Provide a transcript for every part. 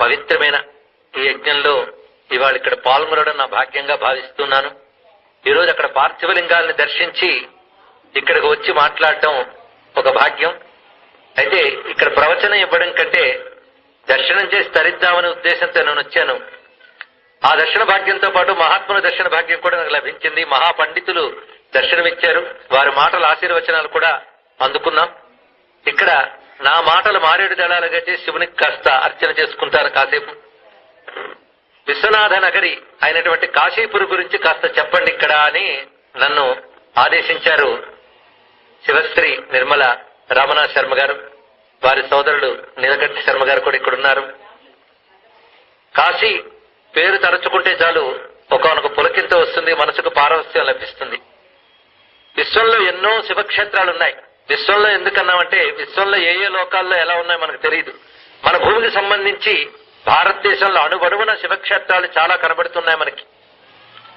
పవిత్రమైన ఈ యజ్ఞంలో ఇవాళ ఇక్కడ పాల్గొనడం నా భాగ్యంగా భావిస్తున్నాను. ఈరోజు అక్కడ పార్థివలింగాల్ని దర్శించి ఇక్కడికి వచ్చి మాట్లాడటం ఒక భాగ్యం. అయితే ఇక్కడ ప్రవచనం ఇవ్వడం కంటే దర్శనం చేసి తరిద్దామనే ఉద్దేశంతో నేను వచ్చాను. ఆ దర్శన భాగ్యంతో పాటు మహాత్ముల దర్శన భాగ్యం కూడా నాకు లభించింది. మహాపండితులు దర్శనమిచ్చారు, వారి మాటల ఆశీర్వచనాలు కూడా అందుకున్నాం. ఇక్కడ నా మాటలు మారేడు దళాలుగా చేసి శివునికి కాస్త అర్చన చేసుకుంటారు కాసేపు. విశ్వనాథ నగరి అయినటువంటి కాశీపురి గురించి కాస్త చెప్పండి ఇక్కడ అని నన్ను ఆదేశించారు శివశ్రీ నిర్మల రామనాథ్ శర్మ గారు. వారి సోదరుడు నీలకంఠ శర్మ గారు కూడా ఇక్కడ ఉన్నారు. కాశీ పేరు తలుచుకుంటే చాలు ఒకనొక పులకింత వస్తుంది, మనసుకు పారవస్యం లభిస్తుంది. విశ్వంలో ఎన్నో శివక్షేత్రాలు ఉన్నాయి. విశ్వంలో ఎందుకన్నామంటే విశ్వంలో ఏ ఏ లోకాల్లో ఎలా ఉన్నాయో మనకు తెలియదు. మన భూమికి సంబంధించి భారతదేశంలో అణువణువున శివక్షేత్రాలు చాలా కనబడుతున్నాయి మనకి.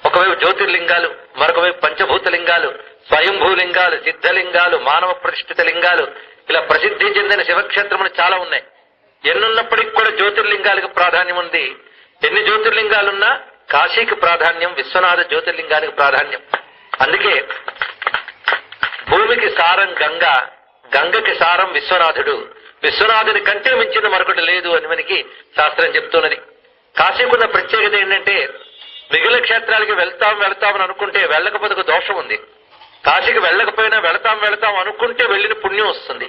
ఒకవైపు జ్యోతిర్లింగాలు, మరొకవైపు పంచభూతలింగాలు, స్వయంభూలింగాలు, సిద్ధలింగాలు, మానవ ప్రతిష్ఠిత లింగాలు, ఇలా ప్రసిద్ధి చెందిన శివక్షేత్రములు చాలా ఉన్నాయి. ఎన్నున్నప్పటికీ కూడా జ్యోతిర్లింగాలకు ప్రాధాన్యం ఉంది. ఎన్ని జ్యోతిర్లింగాలున్నా కాశీకి ప్రాధాన్యం, విశ్వనాథ జ్యోతిర్లింగానికి ప్రాధాన్యం. అందుకే భూమికి సారం గంగ, గంగకి సారం విశ్వనాథుడు, విశ్వనాథుని కంటే మించిన మరొకటి లేదు అని మనకి శాస్త్రం చెప్తున్నది. కాశీకున్న ప్రత్యేకత ఏంటంటే మిగిలిన క్షేత్రాలకి వెళ్తామని అనుకుంటే వెళ్ళకపోతే దోషం ఉంది. కాశీకి వెళ్ళకపోయినా వెళతాం అనుకుంటే వెళ్ళిన పుణ్యం వస్తుంది.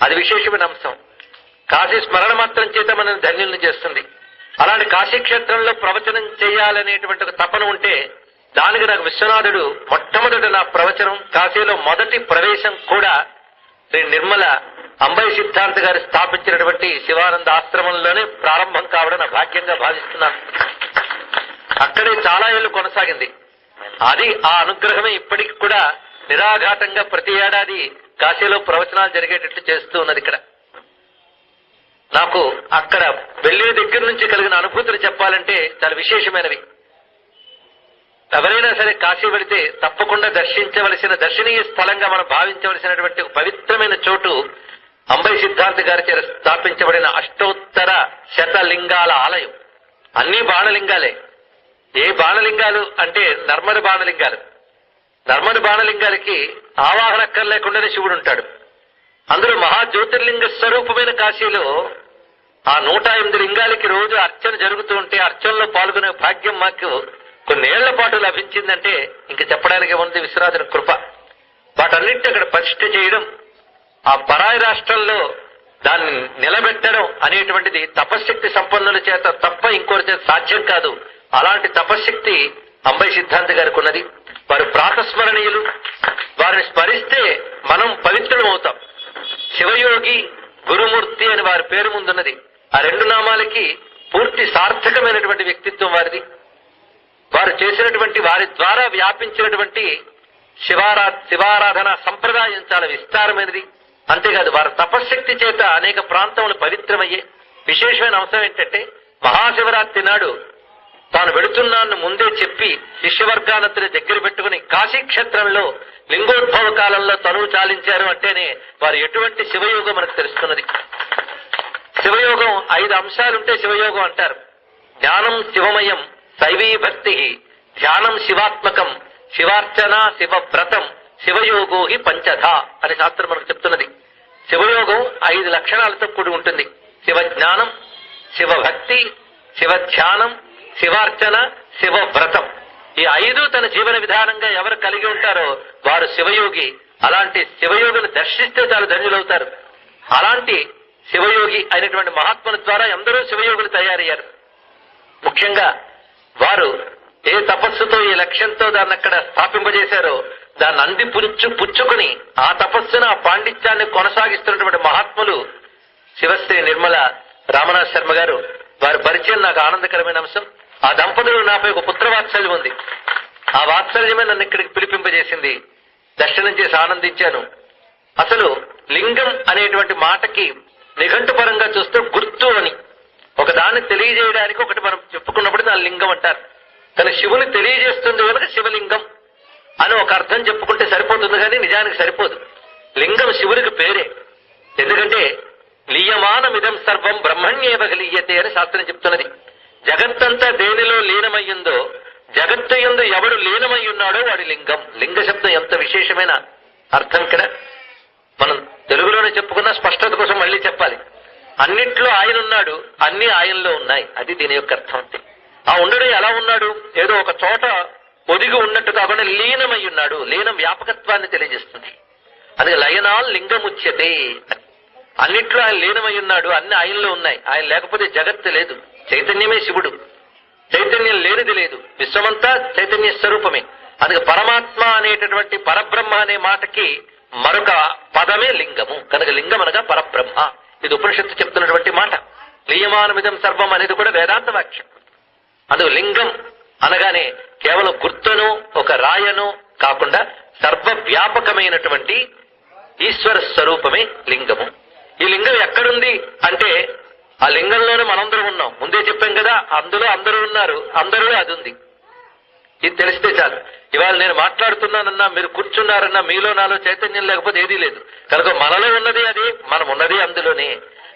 అది విశేషమైన అంశం. కాశీ స్మరణ మాత్రం చేత మనల్ని ధన్యుల్ని చేస్తుంది. అలాంటి కాశీ క్షేత్రంలో ప్రవచనం చేయాలనేటువంటి ఒక తపన ఉంటే దానికి నాకు విశ్వనాథుడు మొట్టమొదటి నా ప్రవచనం, కాశీలో మొదటి ప్రవేశం కూడా శ్రీ నిర్మల అంబై సిద్ధార్థ గారు స్థాపించినటువంటి శివానంద ఆశ్రమంలోనే ప్రారంభం కావడం నా భాగ్యంగా భావిస్తున్నాను. అక్కడే చాలా ఏళ్లు కొనసాగింది. అది ఆ అనుగ్రహమే ఇప్పటికి కూడా నిరాఘాటంగా ప్రతి ఏడాది కాశీలో ప్రవచనాలు జరిగేటట్లు చేస్తూ ఉన్నది. ఇక్కడ నాకు అక్కడ వెళ్లే దగ్గర నుంచి కలిగిన అనుభూతులు చెప్పాలంటే చాలా విశేషమైనవి. ఎవరైనా సరే కాశీ వెళితే తప్పకుండా దర్శించవలసిన దర్శనీయ స్థలంగా మనం భావించవలసినటువంటి పవిత్రమైన చోటు అంబై సిద్ధార్థ గారి చేత స్థాపించబడిన అష్టోత్తర శతలింగాల ఆలయం. అన్ని బాణలింగాలే. ఏ బాణలింగాలు అంటే నర్మద బాణలింగాలు. నర్మద బాణలింగాలకి ఆవాహనక్కర్ లేకుండానే శివుడు ఉంటాడు. అందులో మహాజ్యోతిర్లింగ స్వరూపమైన కాశీలో ఆ 108 లింగాలకి రోజు అర్చన జరుగుతూ ఉంటే అర్చనలో పాల్గొనే భాగ్యం మాకు కొన్నేళ్ల పాటు లభించిందంటే ఇంక చెప్పడానికి ఉంది విశ్వనాథుని కృప. వాటన్నింటి అక్కడ ప్రతిష్ఠ చేయడం, ఆ పరాయి రాష్ట్రంలో దాన్ని నిలబెట్టడం అనేటువంటిది తపశ్శక్తి సంపన్నుల చేత తప్ప ఇంకోరి చేత సాధ్యం కాదు. అలాంటి తపశ్శక్తి అంబై సిద్ధాంత గారికి ఉన్నది. వారు ప్రాతస్మరణీయులు. వారిని స్మరిస్తే మనం పవిత్రులం అవుతాం. శివయోగి, గురుమూర్తి అని వారి పేరు ముందున్నది. ఆ రెండు నామాలకి పూర్తి సార్థకమైనటువంటి వ్యక్తిత్వం వారిది. వారు చేసినటువంటి వారి ద్వారా వ్యాపించినటువంటి శివారాధన సంప్రదాయం చాలా విస్తారమైనది. అంతేకాదు వారి తపశ్శక్తి చేత అనేక ప్రాంతములు పవిత్రమయ్యే. విశేషమైన అంశం ఏంటంటే మహాశివరాత్రి నాడు తాను వెళుతున్నాను ముందే చెప్పి శిష్యవర్గానంతని దగ్గర పెట్టుకుని కాశీక్షేత్రంలో లింగోద్భవ కాలంలో తనువు చాలించారు అంటేనే వారు ఎటువంటి శివయోగం మనకు తెలుస్తున్నది. శివయోగం 5 అంశాలుంటే శివయోగం అంటారు. జ్ఞానం శివమయం, శైవీ భక్తి, ధ్యానం శివాత్మకం, శివార్చన శివవ్రతం, శివయోగో హి పంచధ అని శాస్త్రం మనకు చెప్తున్నది. శివయోగం 5 లక్షణాలతో కూడి ఉంటుంది. శివజ్ఞానం, శివభక్తి, శివధ్యానం, శివార్చన, శివవ్రతం. ఈ 5 తన జీవన విధానంగా ఎవరు కలిగి ఉంటారో వారు శివయోగి. అలాంటి శివయోగిని దర్శిస్తే చాలా ధన్యులవుతారు. అలాంటి శివయోగి అయినటువంటి మహాత్ముల ద్వారా ఎందరో శివయోగులు తయారయ్యారు. ముఖ్యంగా వారు ఏ తపస్సుతో ఈ లక్ష్యంతో దాన్ని అక్కడ స్థాపింపజేశారో దాన్ని అంది పుచ్చుకుని ఆ తపస్సును ఆ పాండిత్యాన్ని కొనసాగిస్తున్నటువంటి మహాత్ములు శివశ్రీ నిర్మల రామనాథ్ శర్మ గారు. వారి పరిచయం నాకు ఆనందకరమైన అంశం. ఆ దంపతులు నాపై ఒక పుత్రవాత్సల్యం ఉంది. ఆ వాత్సల్యమే నన్ను ఇక్కడికి పిలిపింపజేసింది. దర్శనం చేసి ఆనందించాను. అసలు లింగం అనేటువంటి మాటకి నిఘంటు పరంగా చూస్తే గుర్తు అని ఒక దాన్ని తెలియజేయడానికి ఒకటి మనం చెప్పుకున్నప్పుడు దాని లింగం అంటారు. కానీ శివుని తెలియజేస్తుంది కనుక శివలింగం అని ఒక అర్థం చెప్పుకుంటే సరిపోతుంది, కానీ నిజానికి సరిపోదు. లింగం శివునికి పేరే. ఎందుకంటే లీయమానమిదం సర్వం బ్రహ్మణ్యేవ గలీయతే అని శాస్త్రం చెప్తున్నది. జగత్తంతా దేనిలో లీనమయ్యిందో, జగత్తు యందు ఎవడు లీనమై ఉన్నాడో వాడి లింగం. లింగ శబ్దం ఎంత విశేషమైన అర్థం ఇక్కడ మనం తెలుగులోనే చెప్పుకున్నా, స్పష్టత కోసం మళ్ళీ చెప్పాలి. అన్నిట్లో ఆయన ఉన్నాడు, అన్ని ఆయనలో ఉన్నాయి. అది దీని యొక్క అర్థం. అంతే. ఆ ఉండడం ఎలా ఉన్నాడు? ఏదో ఒక చోట ఒదిగి ఉన్నట్టు కాకుండా లీనమై ఉన్నాడు. లీనం వ్యాపకత్వాన్ని తెలియజేస్తుంది. అది లయనాల్ లింగముచ్యతే. అన్నిట్లో ఆయన లీనమై ఉన్నాడు, అన్ని ఆయనలో ఉన్నాయి. ఆయన లేకపోతే జగత్తు లేదు. చైతన్యమే శివుడు. చైతన్యం లేనిది లేదు. విశ్వమంతా చైతన్య స్వరూపమే. అందుకే పరమాత్మ అనేటటువంటి పరబ్రహ్మ అనే మాటకి మరొక పదమే లింగము. కనుక లింగం అనగా పరబ్రహ్మ. ఇది ఉపనిషత్తు చెప్తున్నటువంటి మాట. లీయమానమిదం సర్వం అనేది కూడా వేదాంత వాక్యం. అందుకు లింగం అనగానే కేవలం గుర్తును ఒక రాయను కాకుండా సర్వవ్యాపకమైనటువంటి ఈశ్వర స్వరూపమే లింగము. ఈ లింగం ఎక్కడుంది అంటే ఆ లింగంలోనే మనందరం ఉన్నాం. ముందే చెప్పాం కదా, అందులో అందరూ ఉన్నారు, అందరూ అది ఉంది. ఇది తెలిస్తే చాలు. ఇవాళ నేను మాట్లాడుతున్నానన్నా, మీరు కూర్చున్నారన్నా, మీలో నాలో చైతన్యం లేకపోతే ఏదీ లేదు. కనుక మనలో ఉన్నది అది, మనం ఉన్నది అందులోనే.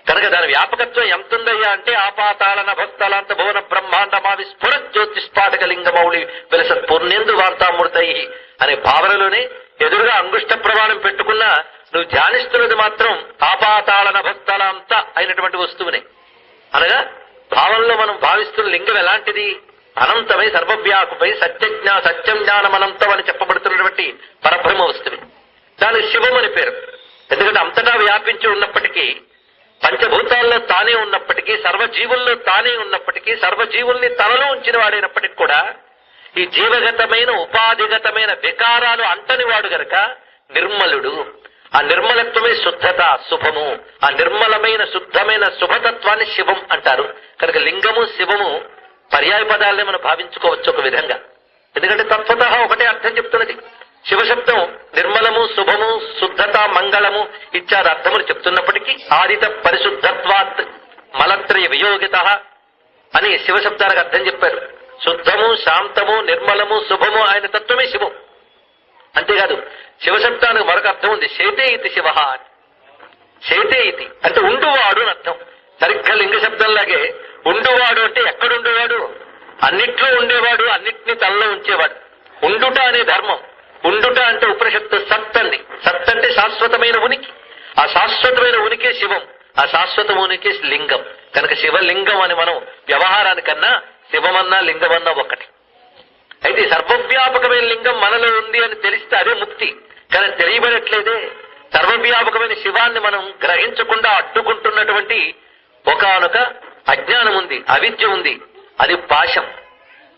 కనుక దాని వ్యాపకత్వం ఎంతుందయ్యా అంటే ఆపాతాళ నభస్థలాంత భువన బ్రహ్మాండమా విస్ఫుర జ్యోతిష్పాటక లింగమౌళి వెలసత్ పూర్ణేందు వార్తామూర్తై అనే భావనలోనే ఎదురుగా అంగుష్ట ప్రమాణం పెట్టుకున్నా నువ్వు ధ్యానిస్తున్నది మాత్రం ఆపాతాళ నభస్థలాంత అయినటువంటి వస్తువునే. అనగా భావంలో మనం భావిస్తున్న లింగం ఎలాంటిది? అనంతమై సర్వవ్యాపమై సత్యం జ్ఞానం అనంతం అని చెప్పబడుతున్నటువంటి పరబ్రహ్మ వస్తువు. దానికి శివం అని పేరు. ఎందుకంటే అంతటా వ్యాపించి ఉన్నప్పటికీ, పంచభూతాల్లో తానే ఉన్నప్పటికీ, సర్వజీవుల్లో తానే ఉన్నప్పటికీ, సర్వజీవుల్ని తనలో ఉంచిన వాడైనప్పటికీ కూడా ఈ జీవగతమైన ఉపాధిగతమైన వికారాలు అంటని వాడు గనక నిర్మలుడు. ఆ నిర్మలత్వమే శుద్ధత, శుభము. ఆ నిర్మలమైన శుద్ధమైన శుభతత్వాన్ని శివం అంటారు. కనుక లింగము శివము పర్యాయ పదాలనే మనం భావించుకోవచ్చు ఒక విధంగా. ఎందుకంటే తత్వత ఒకటే అర్థం చెప్తున్నది. శివశబ్దం నిర్మలము, శుభము, శుద్ధత, మంగళము ఇత్యాది అర్థములు చెప్తున్నప్పటికీ ఆదిత పరిశుద్ధత్వాత్ మలత్రయ వియోగిత అని శివశబ్దానికి అర్థం చెప్పారు. శుద్ధము, శాంతము, నిర్మలము, శుభము ఆయన తత్వమే శివం. అంతేకాదు శివశబ్దానికి మరొక అర్థం ఉంది. శేతే ఇతి శివ. శేతే ఇతి అంటే ఉండువాడు అని అర్థం. సరిగ్గా లింగ శబ్దంలాగే ఉండువాడు అంటే ఎక్కడుండేవాడు? అన్నిట్లో ఉండేవాడు, అన్నిటినీ తనలో ఉంచేవాడు. ఉండుట అనే ధర్మం. ఉండుట అంటే ఉపనిషత్తు సత్ అంది. సత్ అంటే శాశ్వతమైన ఉనికి. ఆ శాశ్వతమైన ఉనికే శివం. ఆ శాశ్వత ఉనికి లింగం. కనుక శివలింగం అని మనం వ్యవహారానికన్నా శివమన్నా లింగమన్నా ఒక్కటి. అయితే సర్వవ్యాపకమైన లింగం మనలో ఉంది అని తెలిస్తే అదే ముక్తి. కానీ తెలియబడట్లేదే. సర్వవ్యాపకమైన శివాన్ని మనం గ్రహించకుండా అడ్డుకుంటున్నటువంటి ఒకానొక అజ్ఞానం ఉంది, అవిద్య ఉంది. అది పాశం.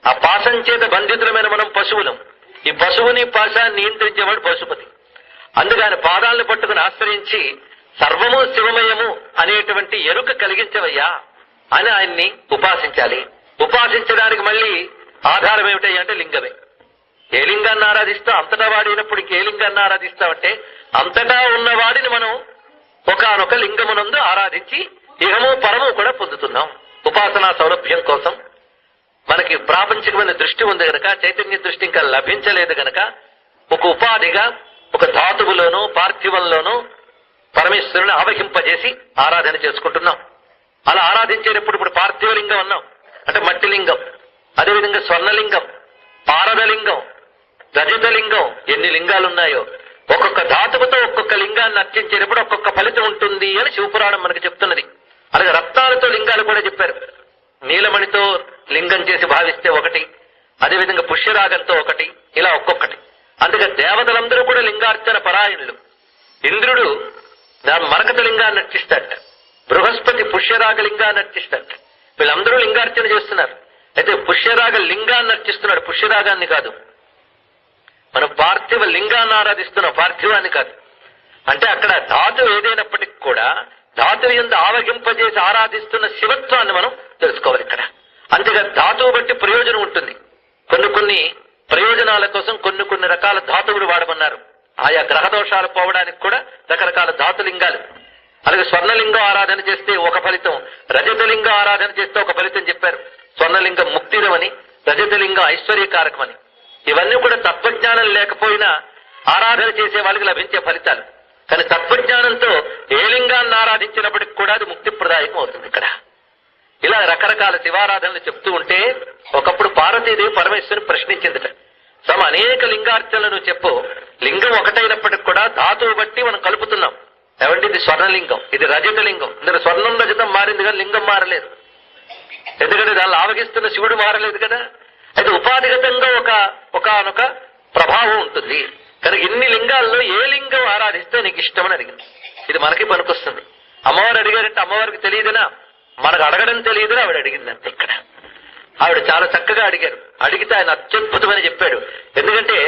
ఆ పాశం చేత బంధితులమైన మనం పశువులం. ఈ పశువుని పాశాన్ని నియంత్రించేవాడు పశుపతి. అందుకని పాదాలను పట్టుకుని ఆశ్రయించి సర్వము శివమయము అనేటువంటి ఎరుక కలిగించవయ్యా అని ఆయన్ని ఉపాసించాలి. ఉపాసించడానికి మళ్ళీ ఆధారం ఏమిటాయి అంటే లింగమే. ఏ లింగాన్ని ఆరాధిస్తాం? అంతటా వాడినప్పుడు ఇంకే లింగాన్ని ఆరాధిస్తామంటే అంతటా ఉన్నవాడిని మనం ఒకానొక లింగమునందు ఆరాధించి ఇహము పరము కూడా పొందుతున్నాం. ఉపాసనా సౌలభ్యం కోసం మనకి ప్రాపంచికమైన దృష్టి ఉంది గనక, చైతన్య దృష్టి ఇంకా లభించలేదు గనక ఒక ఉపాధిగా ఒక ధాతువులోనూ పార్థివంలోనూ పరమేశ్వరుని ఆవహింపజేసి ఆరాధన చేసుకుంటున్నాం. అలా ఆరాధించేటప్పుడు ఇప్పుడు పార్థివలింగం అన్నాం అంటే మట్టి లింగం, అదేవిధంగా స్వర్ణలింగం, పారదలింగం, రజతలింగం, ఎన్ని లింగాలున్నాయో ఒక్కొక్క ధాతువుతో ఒక్కొక్క లింగాన్ని అర్చించేటప్పుడు ఒక్కొక్క ఫలితం ఉంటుంది అని శివపురాణం మనకు చెప్తున్నది. అలాగే రత్నాలతో లింగాలు కూడా చెప్పారు. నీలమణితో లింగం చేసి భావిస్తే ఒకటి, అదేవిధంగా పుష్యరాగంతో ఒకటి, ఇలా ఒక్కొక్కటి. అందుకే దేవతలందరూ కూడా లింగార్చన పరాయణులు. ఇంద్రుడు మరకత లింగాన్ని అర్చిస్తాడట, బృహస్పతి పుష్యరాగ లింగాన్ని అర్చిస్తాడట. వీళ్ళందరూ లింగార్చన చేస్తున్నారు. అయితే పుష్యరాగ లింగాన్ని అర్చిస్తున్నాడు, పుష్యరాగాన్ని కాదు. మనం పార్థివ లింగాన్ని ఆరాధిస్తున్నాం, పార్థివాన్ని కాదు. అంటే అక్కడ ధాతు ఏదైనప్పటికీ కూడా ధాతువు యందు ఆవగింపజేసి ఆరాధిస్తున్న శివత్వాన్ని మనం తెలుసుకోవాలి ఇక్కడ. అంతేగా ధాతువు బట్టి ప్రయోజనం ఉంటుంది. కొన్ని ప్రయోజనాల కోసం కొన్ని రకాల ధాతువులు వాడమన్నారు. ఆయా గ్రహ దోషాలు పోవడానికి కూడా రకరకాల ధాతులింగాలు. అలాగే స్వర్ణలింగం ఆరాధన చేస్తే ఒక ఫలితం, రజతలింగం ఆరాధన చేస్తే ఒక ఫలితం చెప్పారు. స్వర్ణలింగం ముక్తిరమని, రజతలింగం ఐశ్వర్యకారకమని. ఇవన్నీ కూడా తత్వజ్ఞానం లేకపోయినా ఆరాధన చేసే వాళ్ళకి లభించే ఫలితాలు. కానీ తత్వజ్ఞానంతో ఏ లింగాన్ని ఆరాధించినప్పటికి కూడా అది ముక్తిప్రదాయకం అవుతుంది. ఇక్కడ ఇలా రకరకాల శివారాధనలు చెప్తూ ఉంటే ఒకప్పుడు పార్వతీదేవి పరమేశ్వరుని ప్రశ్నించిందిట, సమ అనేక లింగార్చనలు చెప్పు, లింగం ఒకటైనప్పటికి కూడా ధాతువు బట్టి మనం కలుపుతున్నాం. ఏమంటే ఇది స్వర్ణలింగం, ఇది రజత లింగం. ఇందులో స్వర్ణం రజతం మారింది కానీ లింగం మారలేదు. ఎందుకంటే దాన్ని ఆవగిస్తున్న శివుడు మారలేదు కదా. అయితే ఉపాధిగతంగా ఒకనొక ప్రభావం ఉంటుంది. కనుక ఇన్ని లింగాల్లో ఏ లింగం ఆరాధిస్తే నీకు ఇష్టమని అడిగింది. ఇది మనకి పనికొస్తుంది. అమ్మవారు అడిగారంటే అమ్మవారికి తెలియదునా, మనకు అడగడం తెలియదునా, ఆవిడ అడిగిందంటే. ఇక్కడ ఆవిడ చాలా చక్కగా అడిగారు. అడిగితే ఆయన అత్యద్భుతమని చెప్పాడు. ఎందుకంటే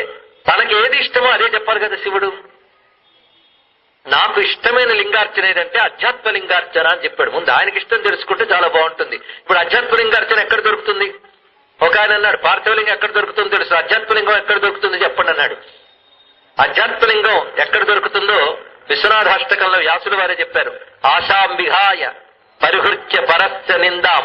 తనకి ఏది ఇష్టమో అదే చెప్పాలి కదా శివుడు. నాకు ఇష్టమైన లింగార్చన ఏదంటే అధ్యాత్మ లింగార్చన అని చెప్పాడు. ముందు ఆయనకి ఇష్టం తెలుసుకుంటే చాలా బాగుంటుంది. ఇప్పుడు అధ్యాత్మ లింగార్చన ఎక్కడ దొరుకుతుంది? ఒక ఆయన అన్నాడు పార్థివలింగం ఎక్కడ దొరుకుతుందో తెలుసు, అధ్యాత్మలింగం ఎక్కడ దొరుకుతుంది చెప్పండి అన్నాడు. అధ్యాత్మలింగం ఎక్కడ దొరుకుతుందో విశ్వనాథాష్టకంలో వ్యాసులు వారే చెప్పారు. ఆశాం విహాయ పరిహృత్య పరస్య నిందాం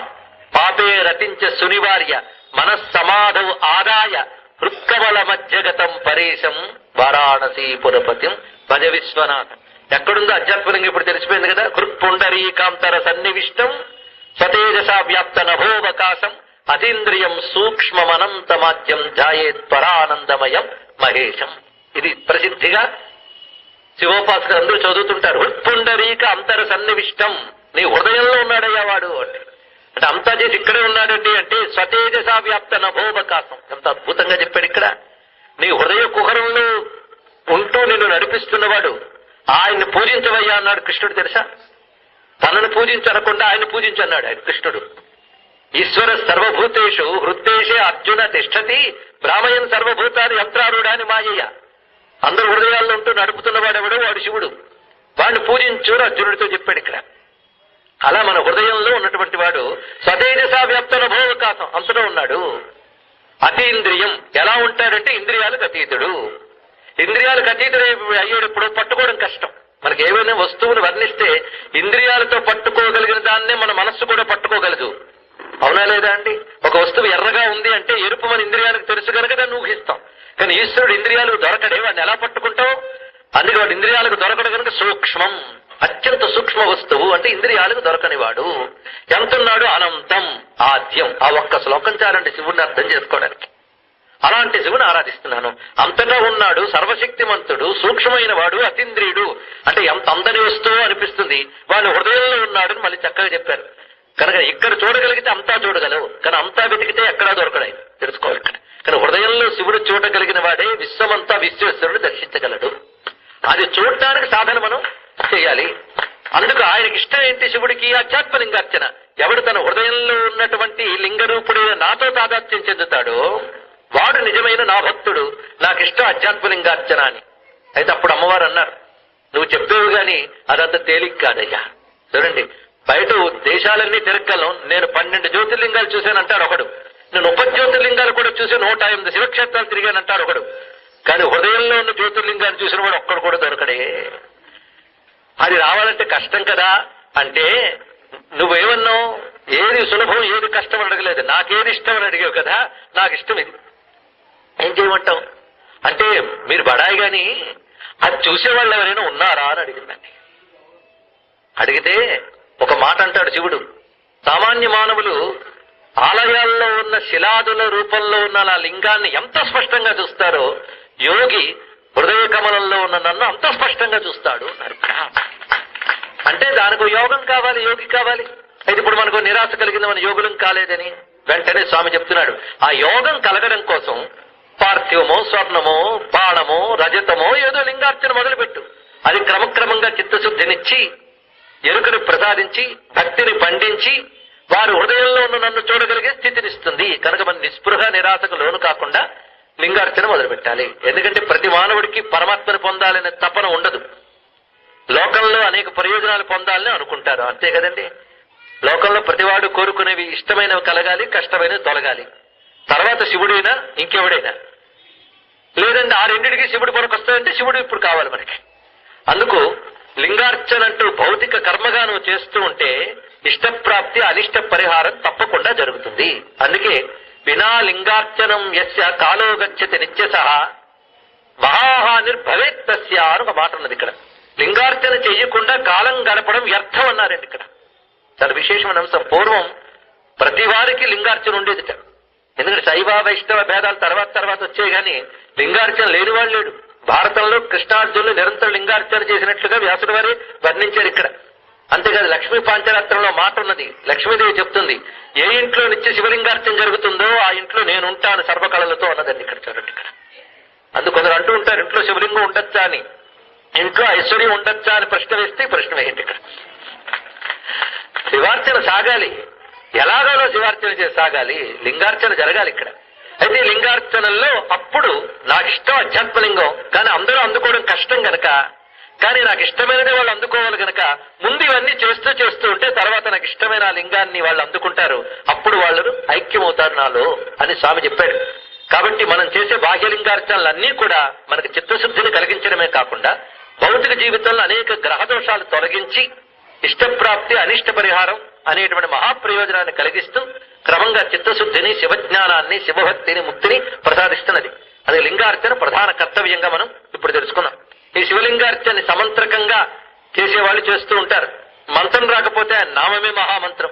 పాపే రతించ సునివార్య మనస్సమాధౌ ఆదాయ హృత్కమల మధ్యగతం పరేశం వారాణసీపురపతిం భజ విశ్వనాథం. ఎక్కడుందో అధ్యాత్మలింగం ఇప్పుడు తెలిసిపోయింది కదా. హృత్పుండరీకాంతర సన్నివిష్టం స్వతేజసా వ్యాప్త నభోవకాశం అతీంద్రియం సూక్ష్మమనంతమాద్యం ధ్యాయేత్ పరానందమయం మహేశం. ఇది ప్రసిద్ధిగా శివోపాసకులు అందరూ చదువుతుంటారు. హృత్పుండరీక అంతర సన్నివిష్టం, నీ హృదయంలో ఉన్నాడయ్యా వాడు అంటే అంతా చేసి ఇక్కడే ఉన్నాడండి అంటే స్వతేజసా వ్యాప్త నభోవకాశం. ఎంత అద్భుతంగా చెప్పాడు ఇక్కడ. నీ హృదయ కుహరంలో ఉంటూ నిన్ను నడిపిస్తున్నవాడు. ఆయన్ని పూజించవయ్యా అన్నాడు కృష్ణుడు. తెలుసా, తనను పూజించనకుండా ఆయన పూజించన్నాడు ఆయన కృష్ణుడు. ఈశ్వర సర్వభూతేషు హృద్దేశే అర్జున తిష్టతి బ్రాహ్మయన్ సర్వభూతాన్ని యంత్రారుడాని మాయయ్య. అందరు హృదయాల్లో ఉంటూ నడుపుతున్నవాడెవడో వాడు శివుడు. వాడిని పూజించు అర్జునుడితో చెప్పాడు ఇక్కడ. అలా మన హృదయంలో ఉన్నటువంటి వాడు స్వతేజసా వ్యాప్త నభోవకాశం అంతలో ఉన్నాడు. అతీంద్రియం ఎలా ఉంటాడంటే ఇంద్రియాలకు అతీతుడు. ఇంద్రియాలకు అతీతుడు అయ్యేటప్పుడు పట్టుకోవడం కష్టం. మనకి ఏవైనా వస్తువును వర్ణిస్తే ఇంద్రియాలతో పట్టుకోగలిగిన దాన్నే మన మనస్సు కూడా పట్టుకోగలదు. అవునా లేదా అండి? ఒక వస్తువు ఎర్రగా ఉంది అంటే ఎరుపు మన ఇంద్రియాలకు తెలుసు కనుక దాన్ని ఊహిస్తాం. కానీ ఈశ్వరుడు ఇంద్రియాలకు దొరకడే, వాడిని ఎలా పట్టుకుంటావు? అందుకే వాడు ఇంద్రియాలకు దొరకడు కనుక సూక్ష్మం, అత్యంత సూక్ష్మ వస్తువు అంటే ఇంద్రియాలకు దొరకనివాడు. ఎంతున్నాడు? అనంతం, ఆద్యం. ఆ ఒక్క శ్లోకం చాలండి శివుడిని అర్థం చేసుకోవడానికి. అలాంటి శివుని ఆరాధిస్తున్నాను. అంతటా ఉన్నాడు, సర్వశక్తిమంతుడు, సూక్ష్మమైన వాడు, అతీంద్రియుడు. అంటే ఎంత అందని వస్తువు అనిపిస్తుంది. వాడు హృదయంలో ఉన్నాడని మళ్ళీ చక్కగా చెప్పారు. కనుక ఇక్కడ చూడగలిగితే అంతా చూడగలవు, కానీ అంతా వెతికితే ఎక్కడా దొరకడాయి తెలుసుకోవాలి ఇక్కడ. కానీ హృదయంలో శివుడు చూడగలిగిన వాడే విశ్వమంతా విశ్వేశ్వరుడు దర్శించగలడు. అది చూడటానికి సాధన మనం చేయాలి. అందుకు ఆయనకి ఇష్టం ఏంటి? శివుడికి అధ్యాత్మ లింగార్చన. ఎవడు తన హృదయంలో ఉన్నటువంటి లింగరూపుడైన నాతో తాదాత్మ్యం చెందుతాడో వాడు నిజమైన నా భక్తుడు, నాకిష్టం అధ్యాత్మ లింగార్చన అని. అయితే అప్పుడు అమ్మవారు అన్నారు, నువ్వు చెప్పేవు గాని అదంత తేలిక కాదయ్యా. చూడండి, బయట దేశాలన్నీ తిరగలను, నేను 12 జ్యోతిర్లింగాలు చూశానంటాడు ఒకడు. నేను 30 జ్యోతిర్లింగాలు కూడా చూసి 108 శివక్షేత్రాలు తిరిగానంటాడు ఒకడు. కానీ హృదయంలో ఉన్న జ్యోతిర్లింగాన్ని చూసిన వాడు ఒక్కడు కూడా దొరకడే. అది రావాలంటే కష్టం కదా అంటే నువ్వేమన్నావు? ఏది సులభం ఏది కష్టం అని అడగలేదు, నాకేది ఇష్టం అని అడిగావు కదా. నాకు ఇష్టం ఇది, ఏం చేయమంటావు అంటే మీరు బడాయి గాని అది చూసేవాళ్ళు ఎవరైనా ఉన్నారా అని అడిగిందండి. అడిగితే ఒక మాట అంటాడు శివుడు, సామాన్య మానవులు ఆలయాల్లో ఉన్న శిలాదుల రూపంలో ఉన్న ఆ లింగాన్ని ఎంత స్పష్టంగా చూస్తారో యోగి హృదయ కమలంలో ఉన్న నన్ను అంత స్పష్టంగా చూస్తాడు. అంటే దానికి యోగం కావాలి, యోగి కావాలి. అయితే ఇప్పుడు మనకు నిరాశ కలిగింది, మన యోగులం కాలేదని. వెంటనే స్వామి చెప్తున్నాడు, ఆ యోగం కలగడం కోసం పార్థివమో స్వర్ణమో బాణమో రజతమో ఏదో లింగార్చన మొదలుపెట్టు. అది క్రమక్రమంగా చిత్తశుద్ధినిచ్చి ఎరుకను ప్రసాదించి భక్తిని పండించి వారు హృదయంలో ఉన్న నన్ను చూడగలిగే స్థితినిస్తుంది. కనుక మన నిస్పృహ నిరాశకు లోను కాకుండా లింగార్చన మొదలుపెట్టాలి. ఎందుకంటే ప్రతి మానవుడికి పరమాత్మను పొందాలనే తపన ఉండదు. లోకంలో అనేక ప్రయోజనాలు పొందాలని అనుకుంటారు, అంతే కదండి. లోకంలో ప్రతివాడు కోరుకునేవి ఇష్టమైనవి కలగాలి, కష్టమైనవి తొలగాలి. తర్వాత శివుడైనా ఇంకెవడైనా. లేదండి ఆ రెండిటికి శివుడు మనకు వస్తాయంటే శివుడు ఇప్పుడు కావాలి మనకి. అందుకు లింగార్చన అంటూ భౌతిక కర్మగా నువ్వు చేస్తూ ఉంటే ఇష్టప్రాప్తి అనిష్ట పరిహారం తప్పకుండా జరుగుతుంది. అందుకే వినా లింగార్చనం యస్య కాలో గచ్చతి నిత్యసహ మహాహానిర్భవేత్ తస్య అని ఒక మాట ఉన్నది ఇక్కడ. లింగార్చన చెయ్యకుండా కాలం గడపడం వ్యర్థం అన్నారండి ఇక్కడ. చాలా విశేషమైన అంశం. పూర్వం ప్రతి వారికి లింగార్చన ఉండేదిట. ఎందుకంటే శైవ వైష్ణవ భేదాలు తర్వాత వచ్చాయి, కానీ లింగార్చన లేని వాళ్ళు లేడు. భారతంలో కృష్ణార్జునులు నిరంతరం లింగార్చన చేసినట్లుగా వ్యాసుడు వారే వర్ణించారు ఇక్కడ. అంతేకాదు లక్ష్మీ పాంచరాత్రంలో మాట ఉన్నది. లక్ష్మీదేవి చెప్తుంది, ఏ ఇంట్లో నిత్య శివలింగార్చన జరుగుతుందో ఆ ఇంట్లో నేను ఉంటాను సర్వకళలతో అన్నదండి ఇక్కడ. చూడండి ఇక్కడ. అందుకొందరు అంటూ ఉంటారు ఇంట్లో శివలింగం ఉండొచ్చా అని, ఇంట్లో ఐశ్వర్యం ఉండొచ్చా అని ప్రశ్న వేస్తే ప్రశ్న వేయండి ఇక్కడ. శివార్చన సాగాలి, ఎలాగోలో శివార్చన చేసి సాగాలి, లింగార్చన జరగాలి ఇక్కడ. అయితే లింగార్చనల్లో అప్పుడు నాకు ఇష్టం అధ్యాత్మలింగం, కానీ అందరూ అందుకోవడం కష్టం గనక, కానీ నాకు ఇష్టమైనది వాళ్ళు అందుకోవాలి గనక ముందు ఇవన్నీ చేస్తూ ఉంటే తర్వాత నాకు ఇష్టమైన ఆ లింగాన్ని వాళ్ళు అందుకుంటారు, అప్పుడు వాళ్ళు ఐక్యమవుతారు నాలో అని స్వామి చెప్పాడు. కాబట్టి మనం చేసే బాహ్యలింగార్చనలన్నీ కూడా మనకు చిత్తశుద్ధిని కలిగించడమే కాకుండా భౌతిక జీవితంలో అనేక గ్రహ దోషాలు తొలగించి ఇష్టప్రాప్తి అనిష్ట పరిహారం అనేటువంటి మహాప్రయోజనాన్ని కలిగిస్తూ క్రమంగా చిత్తశుద్ధిని, శివజ్ఞానాన్ని, శివభక్తిని, ముక్తిని ప్రసాదిస్తున్నది. అది లింగార్చన ప్రధాన కర్తవ్యంగా మనం ఇప్పుడు తెలుసుకున్నాం. ఈ శివలింగార్చనని సమంత్రకంగా చేసేవాళ్ళు చేస్తూ ఉంటారు. మంత్రం రాకపోతే ఆయన నామమే మహామంత్రం.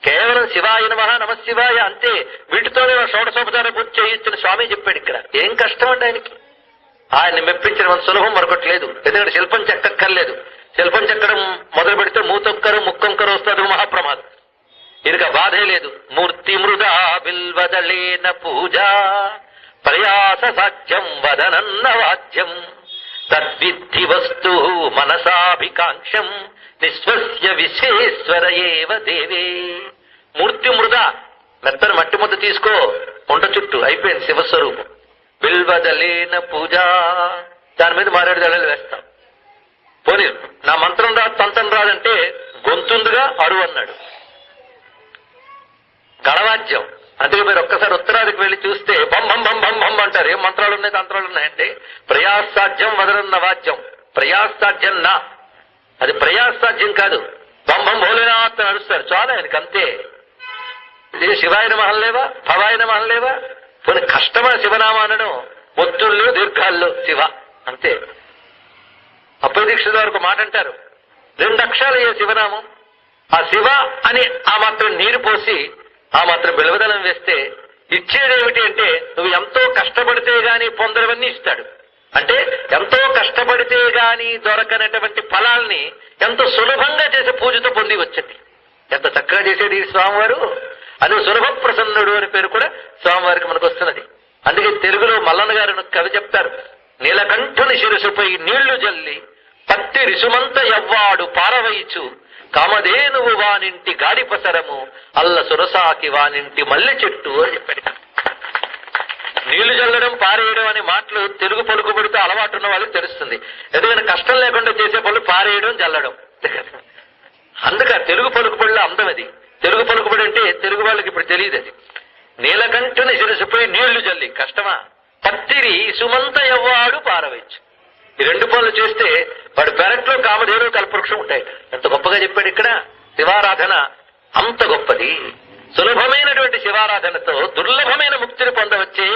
కేవలం శివాయ నమః నమశివాయ అంతే, వీటితోనే షోడశోపచార పూజ చేయించిన స్వామి చెప్పాడు ఇక్కడ. ఏం కష్టం అండి ఆయనకి. ఆయన్ని మెప్పించడం సులభం మరొకటి లేదు. ఎందుకంటే శిల్పం చెక్కక్కర్లేదు. శిల్పం చెక్కడం మొదలు పెడితే మూతొక్కరు ముక్కొంకరు వస్తుంది, మహాప్రమాదం. ఇక బాధే లేదు. మూర్తి మృదా బిల్వదళేన పూజ ప్రయాస సాధ్యం వదనన్న వాద్యం తద్విద్ధి వస్తు మనసాభికాంక్షం నిస్వస్య విశ్వేశ్వర ఏవ దేవే. మూర్తి మృదా, మెత్తని మట్టి ముద్ద తీసుకో, ఉంట చుట్టూ అయిపోయింది శివస్వరూపం. బిల్వదళేన పూజ, దాని మీద మారేడు దళాలు వేస్తాం. పోనీ నా మంత్రం రాదు తంత్రం రాదంటే గొంతుందిగా అరువు అన్నాడు. గణవాద్యం, అందుకే మీరు ఒక్కసారి ఉత్తరాదికి వెళ్లి చూస్తే బం బం బం బం బం అంటారు. ఏం మంత్రాలు ఉన్నాయి తంత్రాలు ఉన్నాయంటే ప్రయాసాధ్యం వదలన్న వాద్యం. ప్రయాసాధ్యం నా, అది ప్రయాసాధ్యం కాదు. బం బం భోలేనాథ్ అని అరుస్తారు చాలా, ఆయనకి అంతే. ఇది శివాయ నమః లేవా, భవాయ నమః లేవా. కొన్ని కష్టమైన శివనామా అనడం, ఒత్తుళ్ళు దీర్ఘాల్లో శివ అంతే. అప్పటి దీక్షిత వరకు మాట అంటారు, 2 అక్షరాలు ఏ శివనామం, ఆ శివ అని ఆ మాత్రం నీరు పోసి ఆ మాత్రం బిలవదనం వేస్తే ఇచ్చేదేమిటి అంటే నువ్వు ఎంతో కష్టపడితే గాని పొందరవన్నీ ఇస్తాడు. అంటే ఎంతో కష్టపడితే గాని దొరకనటువంటి ఫలాల్ని ఎంతో సులభంగా చేసే పూజతో పొంది వచ్చింది. ఎంత చక్కగా చేసేది ఈ స్వామివారు అని సులభ ప్రసన్నుడు అని పేరు కూడా స్వామివారికి మనకు వస్తున్నది. అందుకే తెలుగులో మల్లన్న గారు కవి చెప్తారు, నీలకంఠుని శిరసుపై నీళ్లు జల్లి పత్తి రిసుమంత ఎవ్వాడు పారవయిచు కామధేనువు వానింటి గాడిపసరము అల్ల సురసాకి వానింటి మల్లె చెట్టు అని చెప్పాడు. నీళ్లు జల్లడం పారేయడం అనే మాటలు తెలుగు పలుకుబడితో అలవాటు ఉన్న వాళ్ళకి తెలుస్తుంది. ఎందుకంటే కష్టం లేకుండా చేసే పనులు పారేయడం జల్లడం. అందుక తెలుగు పలుకుబడిలో అందం అది. తెలుగు పలుకుబడి అంటే తెలుగు వాళ్ళకి ఇప్పుడు తెలియదు అది. నీలకంఠుని శిరసుపై నీళ్లు జల్లి కష్టమా, పత్తిరి సుమంత ఎవ్వాడు పారవచ్చు. ఈ 2 పనులు చేస్తే వాడు పెరట్లో కామధేను కల్పవృక్షం ఉంటాయి. ఎంత గొప్పగా చెప్పాడు ఇక్కడ. శివారాధన అంత గొప్పది. సులభమైనటువంటి శివారాధనతో దుర్లభమైన ముక్తిని పొందవచ్చే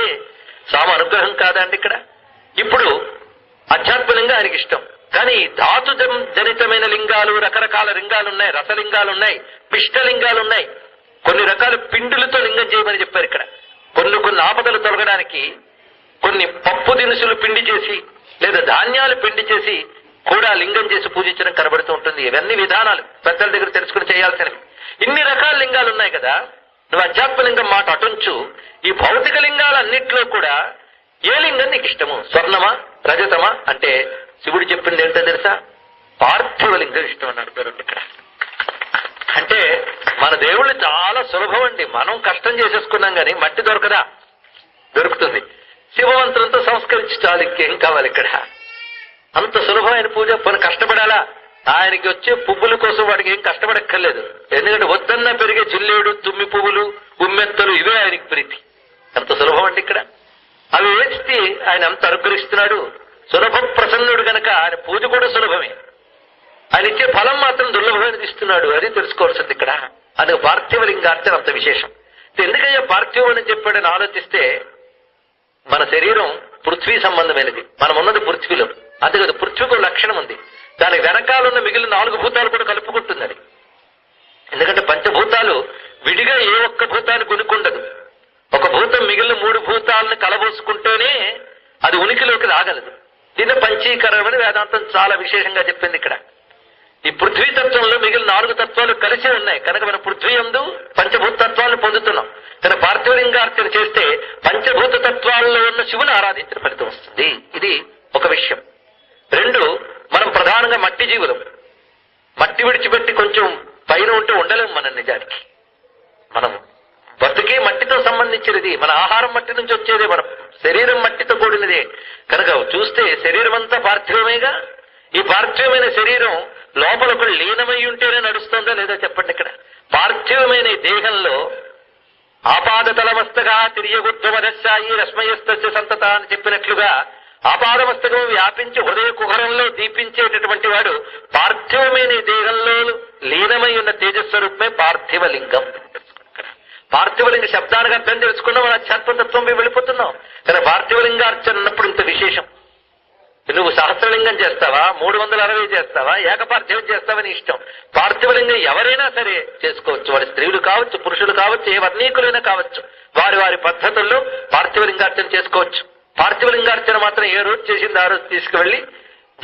స్వామి అనుగ్రహం కాదండి ఇక్కడ. ఇప్పుడు ఆధ్యాత్మలింగా ఆయనకి ఇష్టం, కానీ ధాతు జనితమైన లింగాలు, రకరకాల లింగాలు ఉన్నాయి, రసలింగాలు ఉన్నాయి, పిష్టలింగాలు ఉన్నాయి. కొన్ని రకాల పిండులతో లింగం చేయమని చెప్పారు ఇక్కడ. కొన్ని ఆపదలు తొలగడానికి కొన్ని పప్పు దినుసులు పిండి చేసి లేదా ధాన్యాలు పిండి చేసి కూడా లింగం చేసి పూజించడం కనబడుతూ ఉంటుంది. ఇవన్నీ విధానాలు పెద్దల దగ్గర తెలుసుకుని చేయాల్సినవి. ఇన్ని రకాల లింగాలు ఉన్నాయి కదా. నువ్వు అధ్యాత్మలింగం మాట అటుంచు, ఈ భౌతిక లింగాలన్నింటిలో కూడా ఏ లింగం నీకు ఇష్టము? స్వర్ణమా, రజతమా అంటే శివుడు చెప్పింది ఏంటో తెలుసా? పార్థివ లింగం ఇష్టం అన్నాడు పేరు ఇక్కడ. అంటే మన దేవుళ్ళు చాలా సులభం అండి. మనం కష్టం చేసేసుకున్నాం కానీ మట్టి దొరకదా? దొరుకుతుంది. శివమంత్రంతో సంస్కరించి చాలు, ఇంకేం కావాలి ఇక్కడ. అంత సులభమైన పూజ. పని కష్టపడాలా? ఆయనకి వచ్చే పువ్వుల కోసం వాడికి ఏం కష్టపడక్కర్లేదు. ఎందుకంటే వద్దన్నా పెరిగే జిల్లేడు, తుమ్మి పువ్వులు, ఉమ్మెత్తలు ఇవే ఆయనకి ప్రీతి. ఎంత సులభం అండి ఇక్కడ. అవి వేస్తే ఆయన అంత అనుగ్రహిస్తున్నాడు. సులభ ప్రసన్నుడు గనక ఆయన పూజ కూడా సులభమే. ఆయన ఇచ్చే ఫలం మాత్రం దుర్లభమైన ఇస్తున్నాడు. అది తెలుసుకోవాల్సింది ఇక్కడ. అది పార్థివ లింగార్చన అంత విశేషం. ఎందుకయ్యా పార్థివం అని చెప్పాడని ఆలోచిస్తే, మన శరీరం పృథ్వీ సంబంధమైనది. మనం ఉన్నది పృథ్వీలో. అంతేకాదు పృథ్వీకి లక్షణం ఉంది. దాని వెనకాలన్న మిగిలిన 4 భూతాలు కూడా కలుపుకుంటుందని. ఎందుకంటే పంచభూతాలు విడిగా ఏ ఒక్క భూతాన్ని కొనుక్కుండదు. ఒక భూతం మిగిలిన 3 భూతాలను కలబోసుకుంటేనే అది ఉనికిలోకి రాగలదు. దీన్ని పంచీకరణం అని వేదాంతం చాలా విశేషంగా చెప్పింది. ఇక్కడ ఈ పృథ్వీ తత్వంలో మిగిలిన 4 తత్వాలు కలిసే ఉన్నాయి కనుక మనం పృథ్వీ యందు పంచభూత తత్వాలను పొందుతున్నాం. కానీ పార్థివలింగార్చన చేస్తే పంచభూత తత్వాల్లో ఉన్న శివుని ఆరాధించిన ఫలితం వస్తుంది. ఇది ఒక విషయం. 2, మనం ప్రధానంగా మట్టి జీవులం. మట్టి విడిచిపెట్టి కొంచెం పైన ఉంటే ఉండలేము. మన నిజానికి మనం బతుకే మట్టితో సంబంధించినది. మన ఆహారం మట్టి నుంచి వచ్చేదే, మన శరీరం మట్టితో కూడినదే. కనుక చూస్తే శరీరం అంతా పార్థివమేగా. ఈ పార్థివమైన శరీరం లోపల ఒక లీనమై ఉంటేనే నడుస్తుందా లేదా చెప్పండి. ఇక్కడ పార్థివమైన దేహంలో ఆపాదతలమస్తగా తిరియగుత్వమదశాయి రశ్మయస్తస్య సంతత అని చెప్పినట్లుగా ఆపాదమస్తకం వ్యాపించి హృదయ కుహరంలో దీపించేటటువంటి వాడు పార్థివమైన దేహంలో లీనమై ఉన్న తేజస్వరూపమే పార్థివలింగం. పార్థివలింగ శబ్దానికి అర్థం తెలుసుకున్నాం, మన అధ్యాత్మతత్వం మేము వెళ్ళిపోతున్నాం. కానీ పార్థివలింగార్చన అన్నప్పుడు ఇంత విశేషం. నువ్వు సహస్రలింగం చేస్తావా, 360 చేస్తావా, ఏకపార్థివం చేస్తావని ఇష్టం. పార్థివలింగం ఎవరైనా సరే చేసుకోవచ్చు. వారి స్త్రీలు కావచ్చు, పురుషులు కావచ్చు, ఏ వర్ణీకులైనా కావచ్చు. వారి వారి పద్ధతుల్లో పార్థివలింగార్చన చేసుకోవచ్చు. పార్థివలింగార్చన మాత్రం ఏ రోజు చేసింది ఆ రోజు తీసుకువెళ్లి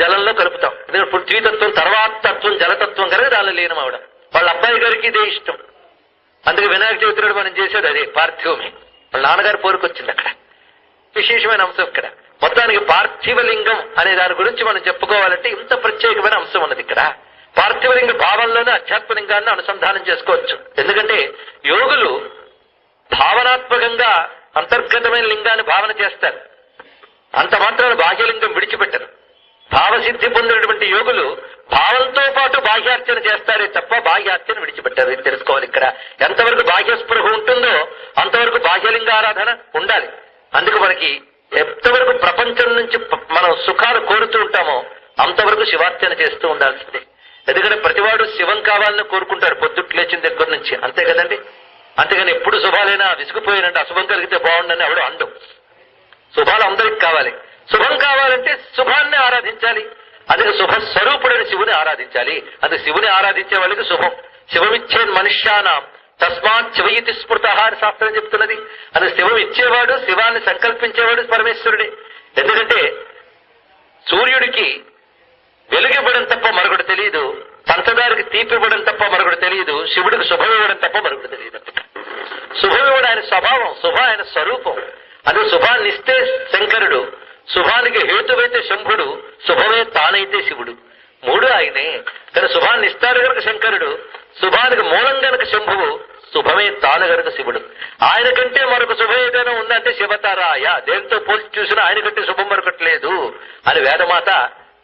జలంలో కలుపుతాం. ఎందుకంటే పృథ్వీతత్వం తర్వాత తత్వం జలతత్వం కనుక దానిలో లీనం అవడం. వాళ్ళ అబ్బాయి గారికి ఇదే ఇష్టం. అందుకే వినాయక చవితి నాడు మనం చేసేది అదే పార్థివమే. వాళ్ళ నాన్నగారు పోరుకొచ్చింది అక్కడ. విశేషమైన అంశం ఇక్కడ. మొత్తానికి పార్థివలింగం అనే దాని గురించి మనం చెప్పుకోవాలంటే ఇంత ప్రత్యేకమైన అంశం ఉన్నది ఇక్కడ. పార్థివలింగ భావంలోనే అధ్యాత్మలింగాన్ని అనుసంధానం చేసుకోవచ్చు. ఎందుకంటే యోగులు భావనాత్మకంగా అంతర్గతమైన లింగాన్ని భావన చేస్తారు. అంత మాత్రాన బాహ్యలింగం విడిచిపెట్టరు. భావసిద్ధి పొందినటువంటి యోగులు భావంతో పాటు బాహ్యార్చన చేస్తారే తప్ప బాహ్యార్చన విడిచిపెట్టారు. ఇది తెలుసుకోవాలి. ఇక్కడ ఎంతవరకు బాహ్యస్పృహ ఉంటుందో అంతవరకు బాహ్యలింగారాధన ఉండాలి. అందుకు మనకి ఎంతవరకు ప్రపంచం నుంచి మనం సుఖాలు కోరుతూ ఉంటామో అంతవరకు శివార్చన చేస్తూ ఉండాల్సిందే. ఎందుకంటే ప్రతివాడు శివం కావాలని కోరుకుంటారు పొద్దుట్లు లేచిన దగ్గర నుంచి. అంతే కదండి. అంతేగాని ఎప్పుడు శుభాలైనా విసిగిపోయినంటే అశుభం కలిగితే బాగుండని ఎవడు అండం. శుభాలు అందరికి కావాలి. శుభం కావాలంటే శుభాన్ని ఆరాధించాలి. అందుకే శుభ స్వరూపుడైన శివుని ఆరాధించాలి. అది శివుని ఆరాధించే వాళ్ళకి శుభం. శివమిచ్చేన్ మనుష్యానాం తస్మాత్ శివయితి స్మృత అని శాస్త్రం చెప్తున్నది. అది శివం ఇచ్చేవాడు, శివాన్ని సంకల్పించేవాడు పరమేశ్వరుడే. ఎందుకంటే సూర్యుడికి వెలుగివ్వడం తప్ప మరొకటి తెలియదు, పంచదారికి తీపి ఇవ్వడం తప్ప మరొకటి తెలియదు, శివుడికి శుభం ఇవ్వడం తప్ప మరొకటి తెలియదు. శుభం ఇవ్వడం ఆయన స్వభావం, శుభ ఆయన స్వరూపం. అదే శుభాన్ని ఇస్తే శంకరుడు, శుభానికి హేతువైతే శంభుడు, శుభమే తానైతే శివుడు. 3 ఆయనే. కానీ శుభాన్ని ఇస్తాడు గనక శంకరుడు, శుభానికి మూలం గనక శంభువు, శుభమే తాను గనక శివుడు. ఆయన కంటే మరొక శుభం ఏదైనా ఉందంటే శివతారాయ. దేంతో పోల్చి చూసినా ఆయన కంటే శుభం మరొకటి లేదు అని వేదమాత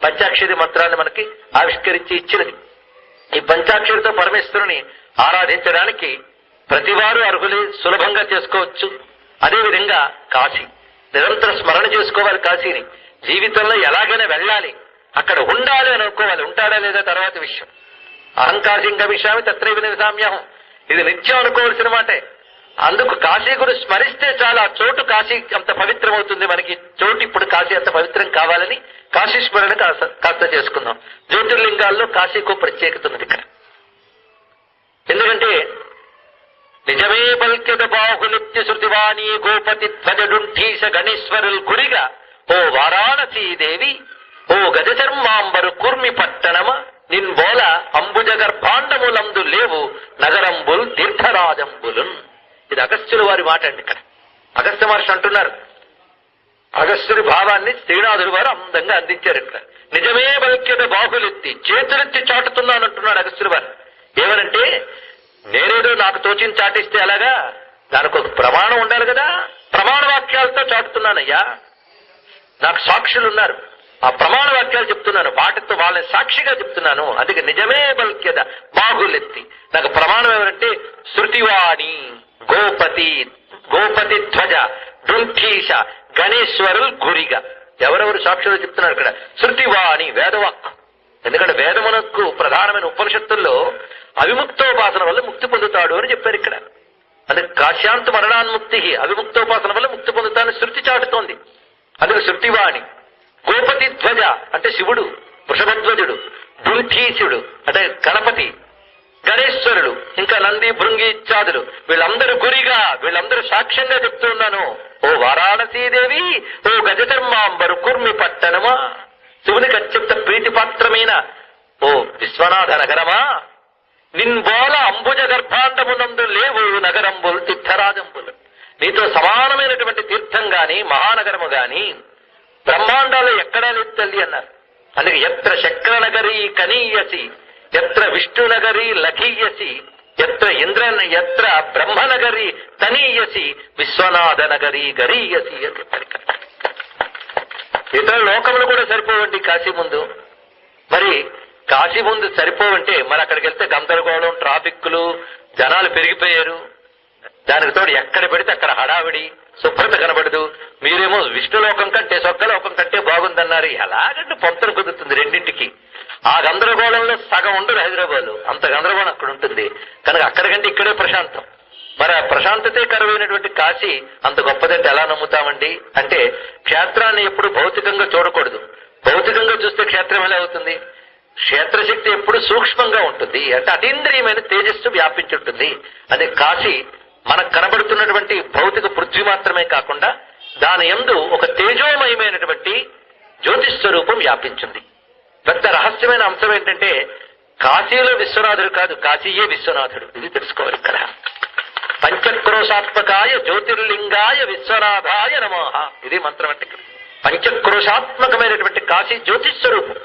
పంచాక్షరి మంత్రాన్ని మనకి ఆవిష్కరించి ఇచ్చినది. ఈ పంచాక్షరితో పరమేశ్వరుని ఆరాధించడానికి ప్రతివారు అర్హులే, సులభంగా చేసుకోవచ్చు. అదేవిధంగా కాశీ నిరంతర స్మరణ చేసుకోవాలి. కాశీని జీవితంలో ఎలాగైనా వెళ్ళాలి, అక్కడ ఉండాలి అని అనుకోవాలి. ఉంటాడా లేదా తర్వాత విషయం. అహంకాశం గమిష్యామి తత్రైవ నివసామ్యహం, ఇది నిత్యం అనుకోవాల్సిన మాటే. అందుకు కాశీ గురించి స్మరిస్తే చాలా చోటు కాశీ అంత పవిత్రమవుతుంది. మనకి చోటు ఇప్పుడు కాశీ అంత పవిత్రం కావాలని కాశీ స్మరణ కాస్త చేసుకుందాం. జ్యోతిర్లింగాల్లో కాశీకు ప్రత్యేకత ఉన్నది ఇక్కడ. ఎందుకంటే నిజమే పల్కెద బాహులిత్య శృతివాణి గోపతి ధ్వజడుంఠీశ గణేశ్వరుల్ గురిగా ఓ వారాణసీదేవి ఓ గజచర్మాంబరు కూర్మి పట్టణమ నిన్బోల అంబుజ గర్భాండములందు లేవు నగరంబుల్ తీర్థరాజంబులున్. ఇది అగస్త్యుల వారి మాట అండి. ఇక్కడ అగస్త్య మహర్షి అంటున్నారు. అగస్త్యుడి భావాన్ని శ్రీనాథుడు వారు అందంగా అందించారు. ఇక్కడ నిజమే బల్కెద బాహులెత్తి చేతులెత్తి చాటుతున్నానంటున్నాడు అగస్త్యుడి వారు. ఏమనంటే నేనేదో నాకు తోచిన చాటిస్తే అలాగా, దానికి ఒక ప్రమాణం ఉండాలి కదా. ప్రమాణ వాక్యాలతో చాటుతున్నానయ్యా, నాకు సాక్షులున్నారు, ఆ ప్రమాణ వాక్యాలు చెప్తున్నాను, వాటితో వాళ్ళని సాక్షిగా చెప్తున్నాను. అందుకే నిజమే బల్క్యద బాహులెత్తి. నాకు ప్రమాణం ఏమంటే శృతివాణి గోపతి ధ్వజ డుంఠీష గణేశ్వరుల్ గురిగా. ఎవరెవరు సాక్షులు చెప్తున్నారు ఇక్కడ? శృతివాణి వేదవాక్కు. ఎందుకంటే వేదమునకు ప్రధానమైన ఉపనిషత్తుల్లో అవిముక్తోపాసన వల్ల ముక్తి పొందుతాడు అని చెప్పారు ఇక్కడ. అందుకే కాశ్యాంత మరణాన్ముక్తి అవిముక్తోపాసన వల్ల ముక్తి పొందుతానని శృతి చాటుతోంది. అందుకే శృతివాణి. గోపతి ధ్వజ అంటే శివుడు, వృషభధ్వజుడు. బృంకీసుడు అంటే గణపతి, గణేశ్వరుడు, ఇంకా నంది, భృంగి ఇత్యాదులు, వీళ్ళందరూ గురిగా, వీళ్ళందరూ సాక్ష్యంగా చెప్తూ ఉన్నాను. ఓ వారాణసీదేవి, ఓ గజధర్మాంబరు కుర్మి పట్టణమా, శివునికి అత్యంత ప్రీతిపాత్రమైన ఓ విశ్వనాథ నగరమా, నిన్బోల అంబుజ గర్భాండమునందు లేవు నగరంబులు తీర్థరాజంబులు. నీతో సమానమైనటువంటి తీర్థం గాని మహానగరము గాని బ్రహ్మాండాలు ఎక్కడా లేదు తల్లి అన్నారు. అందుకే ఎత్ర శక్ర నగరీ కనీయసి, ఎత్ర విష్ణునగరీ లఘీయసి, ఎత్ర బ్రహ్మనగరీ తనీయసి, విశ్వనాథ నగరీ గరీయసి అని. ఇతర లోకములు కూడా సరిపోవండి కాశీ ముందు. మరి కాశీ ముందు సరిపోవంటే మరి అక్కడికి వెళ్తే గందరగోళం, ట్రాఫిక్లు, జనాలు పెరిగిపోయారు. దానికి తోడు ఎక్కడ పెడితే అక్కడ హడావిడి, శుభ్రత కనబడదు. మీరేమో విష్ణులోకం కంటే స్వర్గలోకం కంటే బాగుందన్నారు. ఎలాగంటే పొంతన కుదురుతుంది రెండింటికి. ఆ గందరగోళంలో సగం ఉండదు హైదరాబాద్, అంత గందరగోళం అక్కడ ఉంటుంది. కనుక అక్కడికంటే ఇక్కడే ప్రశాంతం. మరి ఆ ప్రశాంతతే కరువైనటువంటి కాశీ అంత గొప్పదంటే ఎలా నమ్ముతామండి? అంటే క్షేత్రాన్ని ఎప్పుడు భౌతికంగా చూడకూడదు. భౌతికంగా చూస్తే క్షేత్రం ఎలా అవుతుంది? క్షేత్రశక్తి ఎప్పుడు సూక్ష్మంగా ఉంటుంది, అంటే అతీంద్రియమైన తేజస్సు వ్యాపించి ఉంటుంది. అదే కాశీ మనకు కనబడుతున్నటువంటి భౌతిక పృథ్వీ మాత్రమే కాకుండా దాని యందు ఒక తేజోమయమైనటువంటి జ్యోతిస్వరూపం వ్యాపించింది. పెద్ద రహస్యమైన అంశం ఏంటంటే కాశీలో విశ్వనాథుడు కాదు, కాశీయే విశ్వనాథుడు. ఇది తెలుసుకోవాలి ఇక్కడ. పంచక్రోశాత్మకాయ జ్యోతిర్లింగాయ విశ్వనాథాయ నమః, ఇది మంత్రం. అంటే పంచక్రోశాత్మకమైనటువంటి కాశీ జ్యోతిస్వరూపం,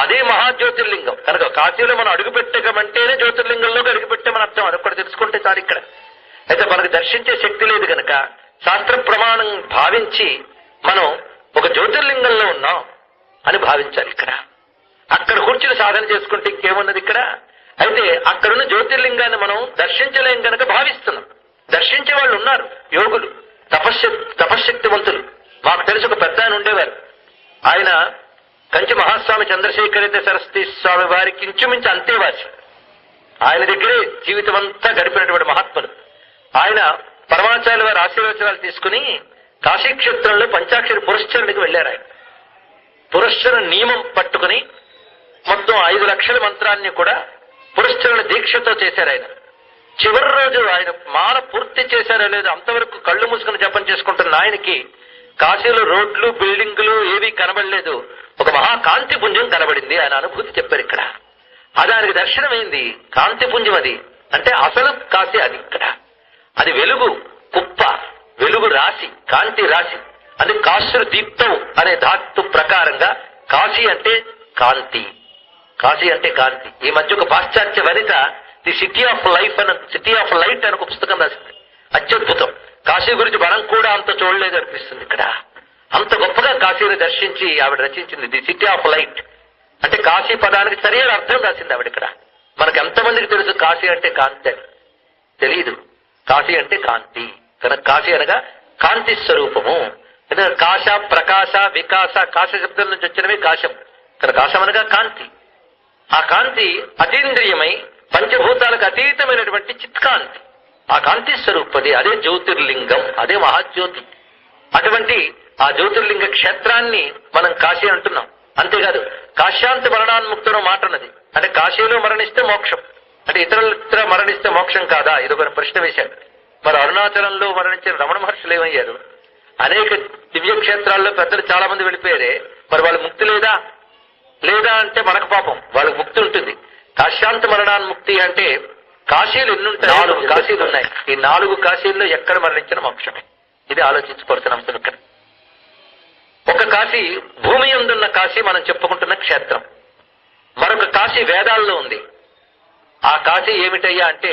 అదే మహాజ్యోతిర్లింగం. కనుక కాశీలో మనం అడుగుపెట్టకమంటేనే జ్యోతిర్లింగంలోకి అడుగుపెట్టామని అర్థం. అదొక్కటి తెలుసుకుంటే చాలు ఇక్కడ. అయితే మనకు దర్శించే శక్తి లేదు కనుక శాస్త్ర ప్రమాణం భావించి మనం ఒక జ్యోతిర్లింగంలో ఉన్నాం అని భావించాలి ఇక్కడ. అక్కడ కూర్చుని సాధన చేసుకుంటే ఇంకేమున్నది ఇక్కడ? అయితే అక్కడున్న జ్యోతిర్లింగాన్ని మనం దర్శించలేం కనుక భావిస్తున్నాం. దర్శించే వాళ్ళు ఉన్నారు, యోగులు, తపశ్శక్తివంతులు. మాకు తెలిసి ఒక పెద్ద ఆయన ఉండేవారు. ఆయన కంచి మహాస్వామి చంద్రశేఖరేంద్ర సరస్వతి స్వామి వారికి ఇంచుమించు అంతేవాసి. ఆయన దగ్గరే జీవితం అంతా గడిపినటువంటి మహాత్ములు. ఆయన పరమాచార్య వారి ఆశీర్వచనాలు తీసుకుని కాశీక్షేత్రంలో పంచాక్షరి పురస్చరణకి వెళ్లారు. ఆయన పురస్చరణ నియమం పట్టుకుని మొత్తం 5 లక్షల మంత్రాన్ని కూడా పురస్చరణ దీక్షతో చేశారు. ఆయన చివరి రోజు ఆయన మాల పూర్తి చేశారో లేదో అంతవరకు కళ్ళు మూసుకుని జపం చేసుకుంటున్న ఆయనకి కాశీలో రోడ్లు, బిల్డింగులు ఏవీ కనబడలేదు. ఒక మహాకాంతి పుంజం కనబడింది. ఆయన అనుభూతి చెప్పారు ఇక్కడ. అది ఆయనకి దర్శనమైంది. కాంతి పుంజం అది అంటే అసలు కాశీ అది. ఇక్కడ అది వెలుగు కుప్ప, వెలుగు రాశి, కాంతి రాశి. అది కాశ్రు దీప్తం అనే ధాతు ప్రకారంగా కాశీ అంటే కాంతి, కాశీ అంటే కాంతి. ఈ మధ్య ఒక పాశ్చాత్య వనిత ది సిటీ ఆఫ్ లైఫ్ అని, సిటీ ఆఫ్ లైట్ అని ఒక పుస్తకం రాసింది. అత్యద్భుతం. కాశీ గురించి మనం కూడా అంత చూడలేదు అనిపిస్తుంది ఇక్కడ. అంత గొప్పగా కాశీని దర్శించి ఆవిడ రచించింది ది సిటీ ఆఫ్ లైట్. అంటే కాశీ పదానికి సరైన అర్థం రాసింది ఆవిడ ఇక్కడ. మనకు ఎంతమందికి తెలుసు కాశీ అంటే కాంతి అని? తెలియదు. కాశీ అంటే కాంతి కనుక కాశీ అనగా కాంతి స్వరూపము. కాశ, ప్రకాశ, వికాస, కాశ శబ్దం నుంచి వచ్చినవి కాశం. కనుక కాశం అనగా కాంతి. ఆ కాంతి అతీంద్రియమై పంచభూతాలకు అతీతమైనటువంటి చిత్కాంతి. ఆ కాంతి స్వరూపది. అదే జ్యోతిర్లింగం, అదే మహాజ్యోతి. అటువంటి ఆ జ్యోతిర్లింగ క్షేత్రాన్ని మనం కాశీ అంటున్నాం. అంతేకాదు కాశ్యాంత మరణాన్ముక్తం మాట ఉన్నది. అంటే కాశీలో మరణిస్తే మోక్షం, అంటే ఇతర మరణిస్తే మోక్షం కాదా? ఇదొక ప్రశ్న వేశాడు. మరి అరుణాచలంలో మరణించిన రమణ మహర్షులు ఏమయ్యారు? అనేక దివ్యక్షేత్రాల్లో పెద్దలు చాలా మంది వెళ్ళిపోయారే, మరి వాళ్ళ ముక్తి లేదా? లేదా అంటే మనకు పాపం, వాళ్ళకి ముక్తి ఉంటుంది. కాశ్యాంత మరణాన్ముక్తి అంటే కాశీలు ఎన్నుంటాయి? 4 కాశీలు ఉన్నాయి. ఈ 4 కాశీల్లో ఎక్కడ మరణించిన మోక్షమే. ఇది ఆలోచించుకోవాల్సిన అంశం ఇక్కడ. ఒక కాశీ భూమి యందున్న కాశీ మనం చెప్పుకుంటున్న క్షేత్రం. మరొక కాశీ వేదాల్లో ఉంది. ఆ కాశీ ఏమిటయ్యా అంటే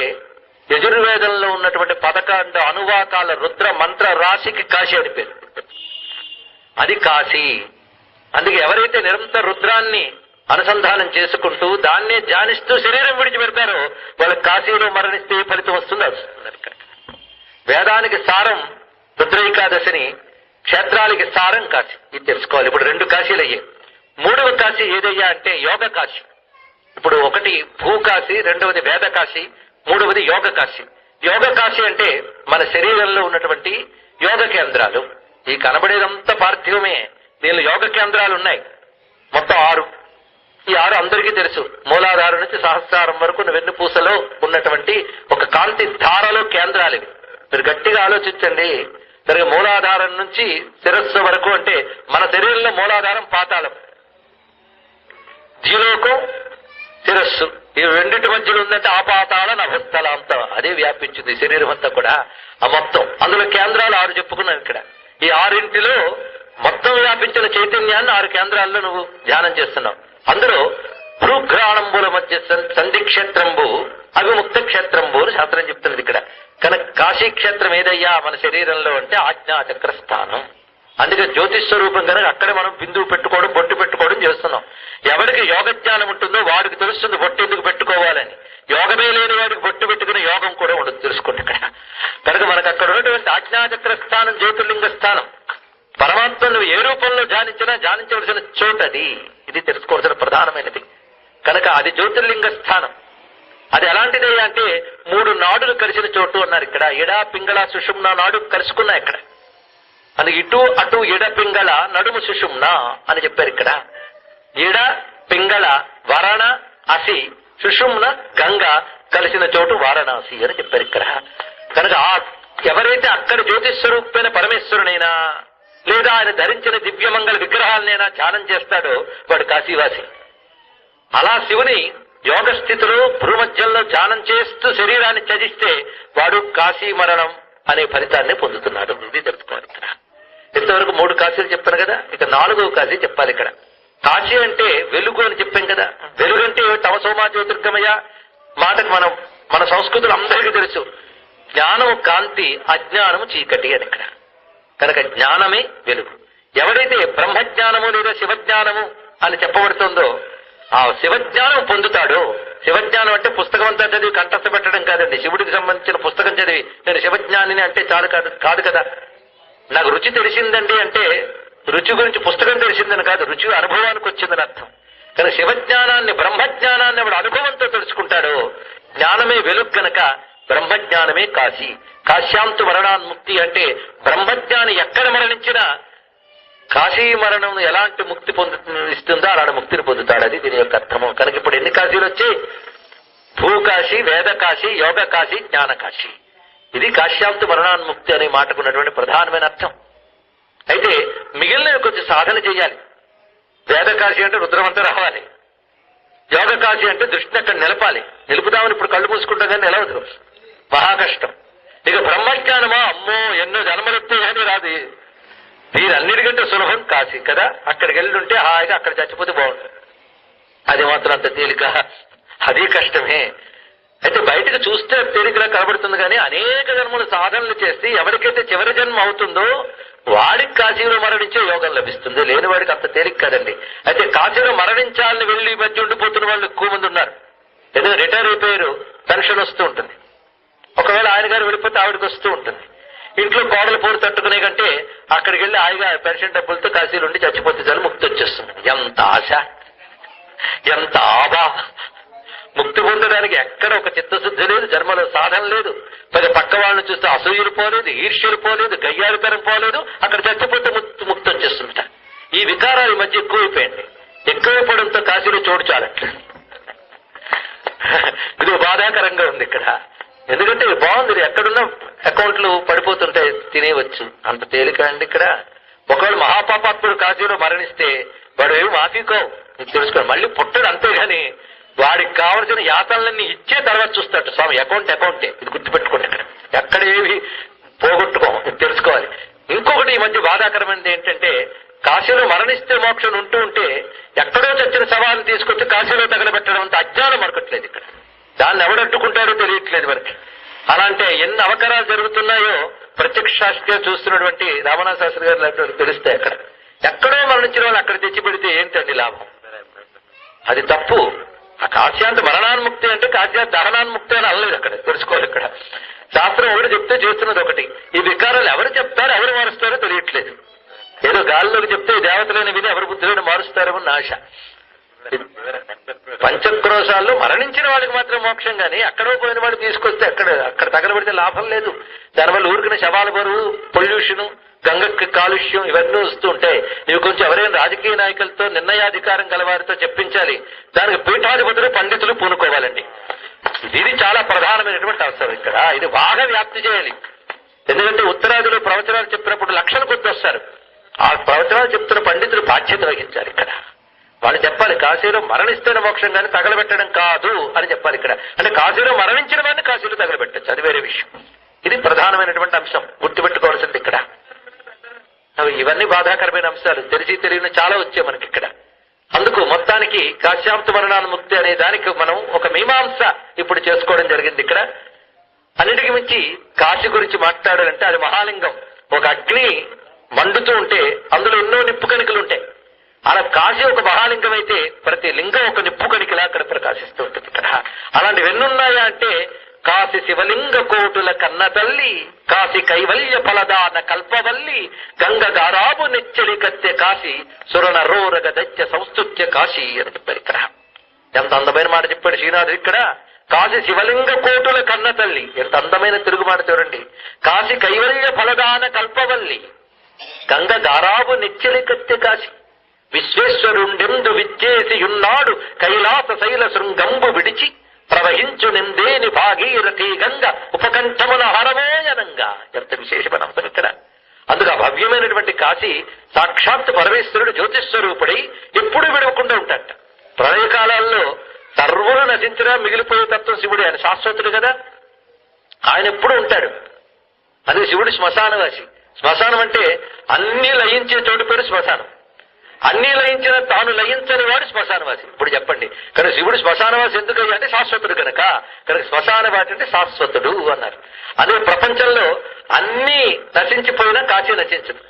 యజుర్వేదంలో ఉన్నటువంటి 11 అనువాకాల రుద్ర మంత్ర రాశికి కాశీ అని పేరు. అది కాశీ. అందుకే ఎవరైతే నిరంతర రుద్రాన్ని అనుసంధానం చేసుకుంటూ దాన్నే ధ్యానిస్తూ శరీరం విడిచిపెడతారో వాళ్ళకి కాశీలో మరణిస్తే ఫలితం వస్తుంది. వేదానికి సారం రుద్రైకాదశిని, క్షేత్రాలకి సారం కాశీ. ఇది తెలుసుకోవాలి. ఇప్పుడు 2 కాశీలు అయ్యాయి. 3వ కాశీ ఏదయ్యా అంటే యోగ కాశీ. ఇప్పుడు ఒకటి భూకాశీ, 2వది వేద కాశీ, 3వది యోగ కాశీ. యోగ కాశీ అంటే మన శరీరంలో ఉన్నటువంటి యోగ కేంద్రాలు. ఈ కనబడేదంతా పార్థివమే. దీనిలో యోగ కేంద్రాలు ఉన్నాయి మొత్తం 6. ఈ 6 అందరికీ తెలుసు. మూలాధారం నుంచి సహస్రారం వరకు వెన్నుపూసలో ఉన్నటువంటి ఒక కాంతి ధారలో కేంద్రాలు ఇవి. మీరు గట్టిగా ఆలోచించండి. సరిగ్గా మూలాధారం నుంచి శిరస్సు వరకు అంటే మన శరీరంలో మూలాధారం పాతాళం, జీలోకం శిరస్సు, ఈ రెండింటి మధ్యలో ఉందంటే ఆ పాతాళ నభస్థలాంతం అదే వ్యాపించింది శరీరం అంతా కూడా. ఆ మొత్తం అందులో కేంద్రాలు 6 చెప్పుకున్నాను ఇక్కడ. ఈ 6 మొత్తం వ్యాపించిన చైతన్యాన్ని 6 కేంద్రాల్లో నువ్వు ధ్యానం చేస్తున్నావు. అందులో భ్రూఘ్రాణంబుల మధ్య సంధి క్షేత్రంబు అవిముక్త క్షేత్రంబు అని శాస్త్రం చెప్తున్నది ఇక్కడ. కనుక కాశీ క్షేత్రం ఏదయ్యా మన శరీరంలో అంటే ఆజ్ఞాచక్ర స్థానం. అందుకే జ్యోతిస్వరూపం కనుక అక్కడే మనం బిందువు పెట్టుకోవడం, బొట్టు పెట్టుకోవడం చేస్తున్నాం. ఎవరికి యోగ జ్ఞానం ఉంటుందో వాడికి తెలుస్తుంది బొట్టు ఎందుకు పెట్టుకోవాలని. యోగమే లేని వాడికి బొట్టు పెట్టుకునే యోగం కూడా ఉండదు, తెలుసుకోండి ఇక్కడ. కనుక మనకు అక్కడ ఉన్నటువంటి ఆజ్ఞాచక్ర స్థానం జ్యోతిర్లింగ స్థానం. పరమాత్మ నువ్వు ఏ రూపంలో ధ్యానించినా ధ్యానించవలసిన చోటు అది. ఇది తెలుసుకోవాల్సిన ప్రధానమైనది. కనుక అది జ్యోతిర్లింగ స్థానం. అది ఎలాంటిదయ్యా అంటే 3 నాడులు కలిసిన చోటు అన్నారు ఇక్కడ. ఎడ పింగళ సుషుమ్న నాడు కలుసుకున్నా ఇక్కడ. అది ఇటు అటు ఎడ పింగళ నడుము సుషుమ్న అని చెప్పారు ఇక్కడ. ఎడ పింగళ వరణ అసి సుషుమ్న గంగ కలిసిన చోటు వారణాసి అని చెప్పారు ఇక్కడ. కనుక ఎవరైతే అక్కడ జ్యోతిస్వరూపమైన పరమేశ్వరునైనా లేదా ఆయన ధరించిన దివ్యమంగళ విగ్రహాలనైనా ధ్యానం చేస్తాడో వాడు కాశీవాసి. అలా శివుని యోగ స్థితిలో భ్రూమధ్యంలో ధ్యానం చేస్తూ శరీరాన్ని త్యజిస్తే వాడు కాశీ మరణం అనే ఫలితాన్ని పొందుతున్నాడు. ఇది తెలుసుకోవాలి ఇక్కడ. ఇంతవరకు 3 కాశీలు చెప్పాను కదా, ఇక 4వ కాశీ చెప్పాలి ఇక్కడ. కాశీ అంటే వెలుగు అని చెప్పాం కదా. వెలుగు అంటే తమసోమా జ్యోతిర్గమయ మాటకు మన సంస్కృతులు అందరికీ తెలుసు. జ్ఞానము కాంతి, అజ్ఞానము చీకటి అని ఇక్కడ. కనుక జ్ఞానమే వెలుగు. ఎవడైతే బ్రహ్మజ్ఞానము లేదా శివజ్ఞానము అని చెప్పబడుతుందో ఆ శివజ్ఞానం పొందుతాడో. శివజ్ఞానం అంటే పుస్తకం అంతా చదివి కంఠస్థ పెట్టడం కాదండి. శివుడికి సంబంధించిన పుస్తకం చదివి నేను శివజ్ఞానిని అంటే చాలు కాదు కదా. నాకు రుచి తెలిసిందండి అంటే రుచి గురించి పుస్తకం తెలిసిందని కాదు, రుచి అనుభవానికి వచ్చిందని అర్థం. కానీ శివజ్ఞానాన్ని బ్రహ్మజ్ఞానాన్ని వాడు అనుభవంతో తెలుసుకుంటాడో. జ్ఞానమే వెలుగు కనుక బ్రహ్మజ్ఞానమే కాశీ. కాశ్యాంతు మరణాన్ముక్తి అంటే బ్రహ్మజ్ఞాని ఎక్కడ మరణించినా కాశీ మరణం ఎలాంటి ముక్తి ఇస్తుందో అలాంటి ముక్తిని పొందుతాడు. అది దీని యొక్క అర్థము. కనుక ఇప్పుడు ఎన్ని కాశీలు వచ్చాయి? భూకాశీ, వేదకాశీ, యోగ కాశీ, జ్ఞానకాశీ. ఇది కాశ్యాంతు మరణాన్ముక్తి అనే మాటకున్నటువంటి ప్రధానమైన అర్థం. అయితే మిగిలిన కొంచెం సాధన చేయాలి. వేదకాశీ అంటే రుద్రమంతా రావాలి. యోగ కాశీ అంటే దృష్టిని అక్కడ నిలపాలి. నిలుపుదామని ఇప్పుడు కళ్ళు మూసుకుంటాం కానీ నిలవదు, మహా కష్టం. ఇక బ్రహ్మజ్ఞానమా అమ్మో ఎన్నో జన్మలెత్తే కానీ రాదు. దీనన్నిటికంటే సులభం కాశీ కదా. అక్కడికి వెళ్ళుంటే హాయిగా అక్కడ చచ్చిపోతే బాగుంటుంది. అది మాత్రం అంత తేలిక, అది కష్టమే. అయితే బయటకు చూస్తే తేలికలా కనబడుతుంది కానీ అనేక జన్మలు సాధనలు చేస్తే ఎవరికైతే చివరి జన్మ అవుతుందో వాడికి కాశీలో మరణించే యోగం లభిస్తుంది. లేని వాడికి అంత తేలిక కదండి. అయితే కాశీలో మరణించాలని వెళ్ళి మధ్య ఉండిపోతున్న వాళ్ళు ఎక్కువ మంది ఉన్నారు. ఏదో రిటైర్ అయిపోయారు, పెన్షన్ వస్తూ ఉంటుంది. ఒకవేళ ఆయన గారు వెళ్ళిపోతే ఆవిడకి వస్తూ ఉంటుంది. ఇంట్లో కోడలు పోరు తట్టుకునే కంటే అక్కడికి వెళ్ళి హాయిగా పెన్షన్ డబ్బులతో కాశీలో ఉండి చచ్చిపోతే చాలు ముక్తి వచ్చేస్తుంది. ఎంత ఆశ, ఎంత ఆభా! ముక్తి పొందడానికి ఎక్కడ ఒక చిత్తశుద్ధి లేదు, జన్మలో సాధన లేదు. పక్క వాళ్ళని చూస్తే అసూయలు పోలేదు, ఈర్ష్యలు పోలేదు, గయ్యారితనం పోలేదు. అక్కడ చచ్చిపోతే ముక్తి వచ్చేస్తుంట. ఈ వికారాలు ఈ మధ్య ఎక్కువైపోయింది. ఎక్కువైపోవడంతో కాశీలో చోటు చాలట్లేదు. ఇది బాధాకరంగా ఉంది ఇక్కడ. ఎందుకంటే బాగుంది, ఎక్కడున్నా అకౌంట్లు పడిపోతుంటాయి, తినేవచ్చు. అంత తేలిక అండి ఇక్కడ. ఒకవేళ మహాపాపాత్ముడు కాశీలో మరణిస్తే వాడు ఏమి మాఫీకో నీకు తెలుసుకోండి, మళ్ళీ పుట్టడు. అంతేగాని వాడికి కావలసిన యాతనలన్నీ ఇచ్చే తర్వాత చూస్తాడు స్వామి. అకౌంటే ఇది గుర్తుపెట్టుకోండి. ఇక్కడ ఎక్కడ ఏవి పోగొట్టుకోం, ఇది తెలుసుకోవాలి. ఇంకొకటి ఈ మధ్య బాధాకరమైనది ఏంటంటే కాశీలో మరణిస్తే మోక్షం ఉంటూ ఉంటే ఎక్కడో చచ్చిన శవాన్ని తీసుకొచ్చి కాశీలో తగలబెట్టడం అంత అజ్ఞానం మరకట్లేదు ఇక్కడ. దాన్ని ఎవడట్టుకుంటాడో తెలియట్లేదు మనకి. అలాంటి ఎన్ని అవకరాలు జరుగుతున్నాయో ప్రత్యక్ష శాస్త్రీగా చూస్తున్నటువంటి రామనాథ శాస్త్రి గారు లాంటి తెలుస్తాయి. అక్కడ ఎక్కడో మరణించిన వాళ్ళు అక్కడ తెచ్చి పెడితే ఏంటండి లాభం? అది తప్పు. ఆ కాశ్యాంత మరణాన్ముక్తి అంటే కాశ్యాంత దహనాన్ముక్తి అని అనలేదు అక్కడ, తెలుసుకోవాలి. ఇక్కడ శాస్త్రం ఒకటి చెప్తే చేస్తున్నది ఒకటి. ఈ వికారాలు ఎవరు చెప్తారో ఎవరు మారుస్తారో తెలియట్లేదు. ఏదో గాలిలోకి చెప్తే దేవతలని విని ఎవరి బుద్ధిలోని మారుస్తారేమో నా ఆశ. పంచక్రోశాల్లో మరణించిన వాళ్ళకి మాత్రం మోక్షం, కానీ అక్కడో పోయిన వాళ్ళు తీసుకొస్తే అక్కడ తగలబెడితే లాభం లేదు. దానివల్ల ఊరికిన శవాల బరువు, పొల్యూషన్, గంగకి కాలుష్యం ఇవన్నీ వస్తూ ఉంటాయి. ఇవి కొంచెం ఎవరైనా రాజకీయ నాయకులతో నిర్ణయాధికారం గలవారితో చెప్పించాలి. దానికి పీఠాధిపతులు పండితులు పూనుకోవాలండి. ఇది చాలా ప్రధానమైనటువంటి అవసరం ఇక్కడ. ఇది బాగా వ్యాప్తి చేయాలి. ఎందుకంటే ఉత్తరాదిలో ప్రవచనాలు చెప్పినప్పుడు లక్షల కొద్ది వస్తారు. ఆ ప్రవచనాలు చెప్తున్న పండితులు బాధ్యత వహించాలి. ఇక్కడ వాళ్ళు చెప్పాలి, కాశీలో మరణిస్తున్న మోక్షం కానీ తగలబెట్టడం కాదు అని చెప్పాలి. ఇక్కడ అంటే కాశీలో మరణించిన వాడిని కాశీలో తగలబెట్టచ్చు, అది వేరే విషయం. ఇది ప్రధానమైనటువంటి అంశం, గుర్తుపెట్టుకోవాల్సింది ఇక్కడ. ఇవన్నీ బాధాకరమైన అంశాలు, తెలిసి తెలియని చాలా వచ్చాయి మనకి ఇక్కడ. అందుకు మొత్తానికి కాశ్యాంత మరణాన్ముక్తి అనే దానికి మనం ఒక మీమాంస ఇప్పుడు చేసుకోవడం జరిగింది ఇక్కడ. అన్నిటికీ మించి కాశీ గురించి మాట్లాడాలంటే అది మహాలింగం. ఒక అగ్ని మండుతూ ఉంటే అందులో ఎన్నో నిప్పు కణికలు ఉంటాయి. అలా కాశీ ఒక మహాలింగం అయితే ప్రతి లింగం ఒక నిప్పు కణికలా అక్కడ ప్రకాశిస్తూ ఉంటుంది ఇక్కడ. అలాంటివి ఎన్నున్నాయా అంటే కాశీ శివలింగ కోటుల కన్న తల్లి, కాశీ కైవల్య ఫలదాన కల్పవల్లి, గంగ గారాబు నెచ్చలి కత్తె కాశీ, సురణ రోరగ దత్య సంస్తుత్య కాశీ అని చెప్పారు ఇక్కడ. ఎంత అందమైన మాట చెప్పాడు శ్రీనాథుడు ఇక్కడ. కాశీ శివలింగ కోటుల కన్న తల్లి, ఎంత అందమైన తిరుగు మాట చూడండి. కాశీ కైవల్య ఫలదాన కల్పవల్లి, గంగ గారాబు నెచ్చలి కత్తె కాశీ, విశ్వేశ్వరుండెందు విచ్చేసి ఉన్నాడు కైలాస శైల శృంగంబు విడిచి, ప్రవహించు నిందేని భాగీరథి గంగ ఉపకంఠమున హరమోయనంగా. ఎంత విశేషమైన అంశం ఇక్కడ. అందుకు ఆ భవ్యమైనటువంటి కాశీ సాక్షాత్ పరమేశ్వరుడు జ్యోతిస్వరూపుడై ఎప్పుడు విడవకుండా ఉంటాడట. ప్రళయకాలాల్లో సర్వులు నశించినా మిగిలిపోయే తత్వం శివుడు. ఆయన శాశ్వతుడు కదా, ఆయన ఎప్పుడు ఉంటాడు. అదే శివుడు శ్మశానవాసి. శ్మశానం అంటే అన్ని లయించే చోటు పేరు శ్మశానం. అన్ని లయించిన తాను లయించని వాడు శ్మశానవాసి. ఇప్పుడు చెప్పండి, కానీ శివుడు శ్మశానవాసి ఎందుకయ్యా అంటే శాశ్వతుడు కనుక. కనుక శ్మశానవాసి అంటే శాశ్వతుడు అన్నారు. అదే ప్రపంచంలో అన్ని నశించిపోయినా కాశీ నశించదు.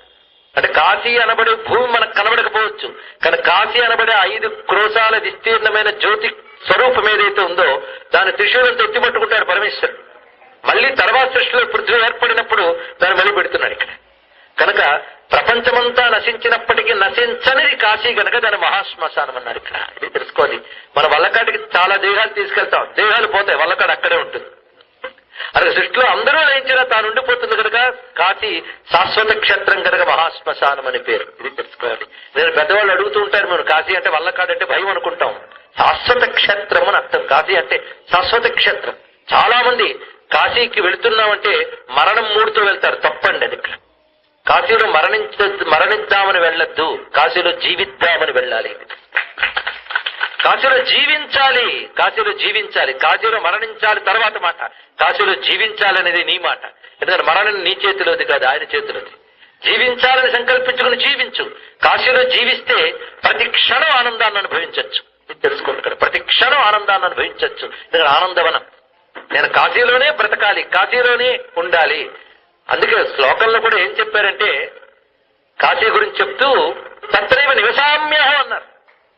అంటే కాశీ అనబడే భూమి మనకు కనబడకపోవచ్చు, కానీ కాశీ అనబడే 5 క్రోశాల విస్తీర్ణమైన జ్యోతి స్వరూపం ఏదైతే ఉందో దాని త్రిశూలంతో ఎత్తిపట్టుకుంటాడు పరమేశ్వరుడు. మళ్ళీ తర్వాత సృష్టిలో పృథ్వీ ఏర్పడినప్పుడు దాన్ని మళ్ళీ పెడుతున్నాడు ఇక్కడ. కనుక ప్రపంచమంతా నశించినప్పటికీ నశించనిది కాశీ కనుక దాని మహాశ్మశానం అన్నారు ఇక్కడ. ఇది తెలుసుకోవాలి. మన వల్లకాటికి చాలా దేహాలు తీసుకెళ్తాం, దేహాలు పోతాయి, వల్లకాడు అక్కడే ఉంటుంది. అలాగే సృష్టిలో అందరూ లయించినా తాను ఉండిపోతుంది కనుక కాశీ శాశ్వత క్షేత్రం కనుక మహాశ్మశానం అని పేరు. ఇది తెలుసుకోవాలి. నేను పెద్దవాళ్ళు అడుగుతూ ఉంటారు, మేము కాశీ అంటే వల్లకాడు అంటే భయం అనుకుంటాం. శాశ్వత క్షేత్రం అని అర్థం. కాశీ అంటే శాశ్వత క్షేత్రం. చాలా మంది కాశీకి వెళుతున్నామంటే మరణం మూడుతో వెళ్తారు, తప్పండి అది ఇక్కడ. కాశీలో మరణిద్దామని వెళ్ళొద్దు, కాశీలో జీవిద్దామని వెళ్ళాలి. కాశీలో జీవించాలి, కాశీలో జీవించాలి. కాశీలో మరణించాలి తర్వాత మాట, కాశీలో జీవించాలి అనేది నీ మాట. ఎందుకంటే మరణం నీ చేతిలోది కాదు, ఆయన చేతిలోది. జీవించాలని సంకల్పించుకుని జీవించు. కాశీలో జీవిస్తే ప్రతి క్షణం ఆనందాన్ని అనుభవించవచ్చు. తెలుసుకోండి కదా, ప్రతి క్షణం ఆనందాన్ని అనుభవించవచ్చు. ఎందుకంటే ఆనందవనం. నేను కాశీలోనే బ్రతకాలి, కాశీలోనే ఉండాలి. అందుకే శ్లోకంలో కూడా ఏం చెప్పారంటే కాశీ గురించి చెప్తూ తత్రైవ నివసామ్యహం అన్నారు.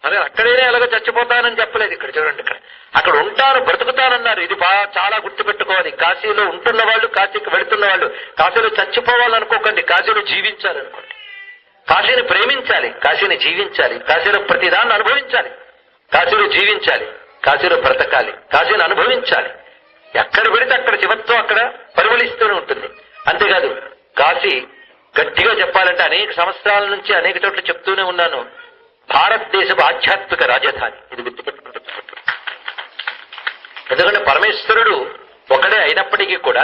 అదే అక్కడైనా ఎలాగో చచ్చిపోతానని చెప్పలేదు ఇక్కడ. చూడండి, ఇక్కడ అక్కడ ఉంటాను బ్రతుకుతానన్నారు. ఇది చాలా గుర్తుపెట్టుకోవాలి. కాశీలో ఉంటున్న వాళ్ళు, కాశీకి వెళుతున్న వాళ్ళు కాశీలో చచ్చిపోవాలనుకోకండి, కాశీలో జీవించాలనుకోండి. కాశీని ప్రేమించాలి, కాశీని జీవించాలి, కాశీలో ప్రతిదాన్ని అనుభవించాలి. కాశీలో జీవించాలి, కాశీలో బ్రతకాలి, కాశీని అనుభవించాలి. ఎక్కడ పెడితే అక్కడ శివత్వం అక్కడ పరిమళిస్తూనే ఉంటుంది. అంతేకాదు కాశీ గట్టిగా చెప్పాలంటే అనేక సంవత్సరాల నుంచి అనేక చోట్ల చెప్తూనే ఉన్నాను, భారతదేశపు ఆధ్యాత్మిక రాజధాని. ఇది గుర్తుపెట్టుకుంటున్నాను. ఎందుకంటే పరమేశ్వరుడు ఒకడే అయినప్పటికీ కూడా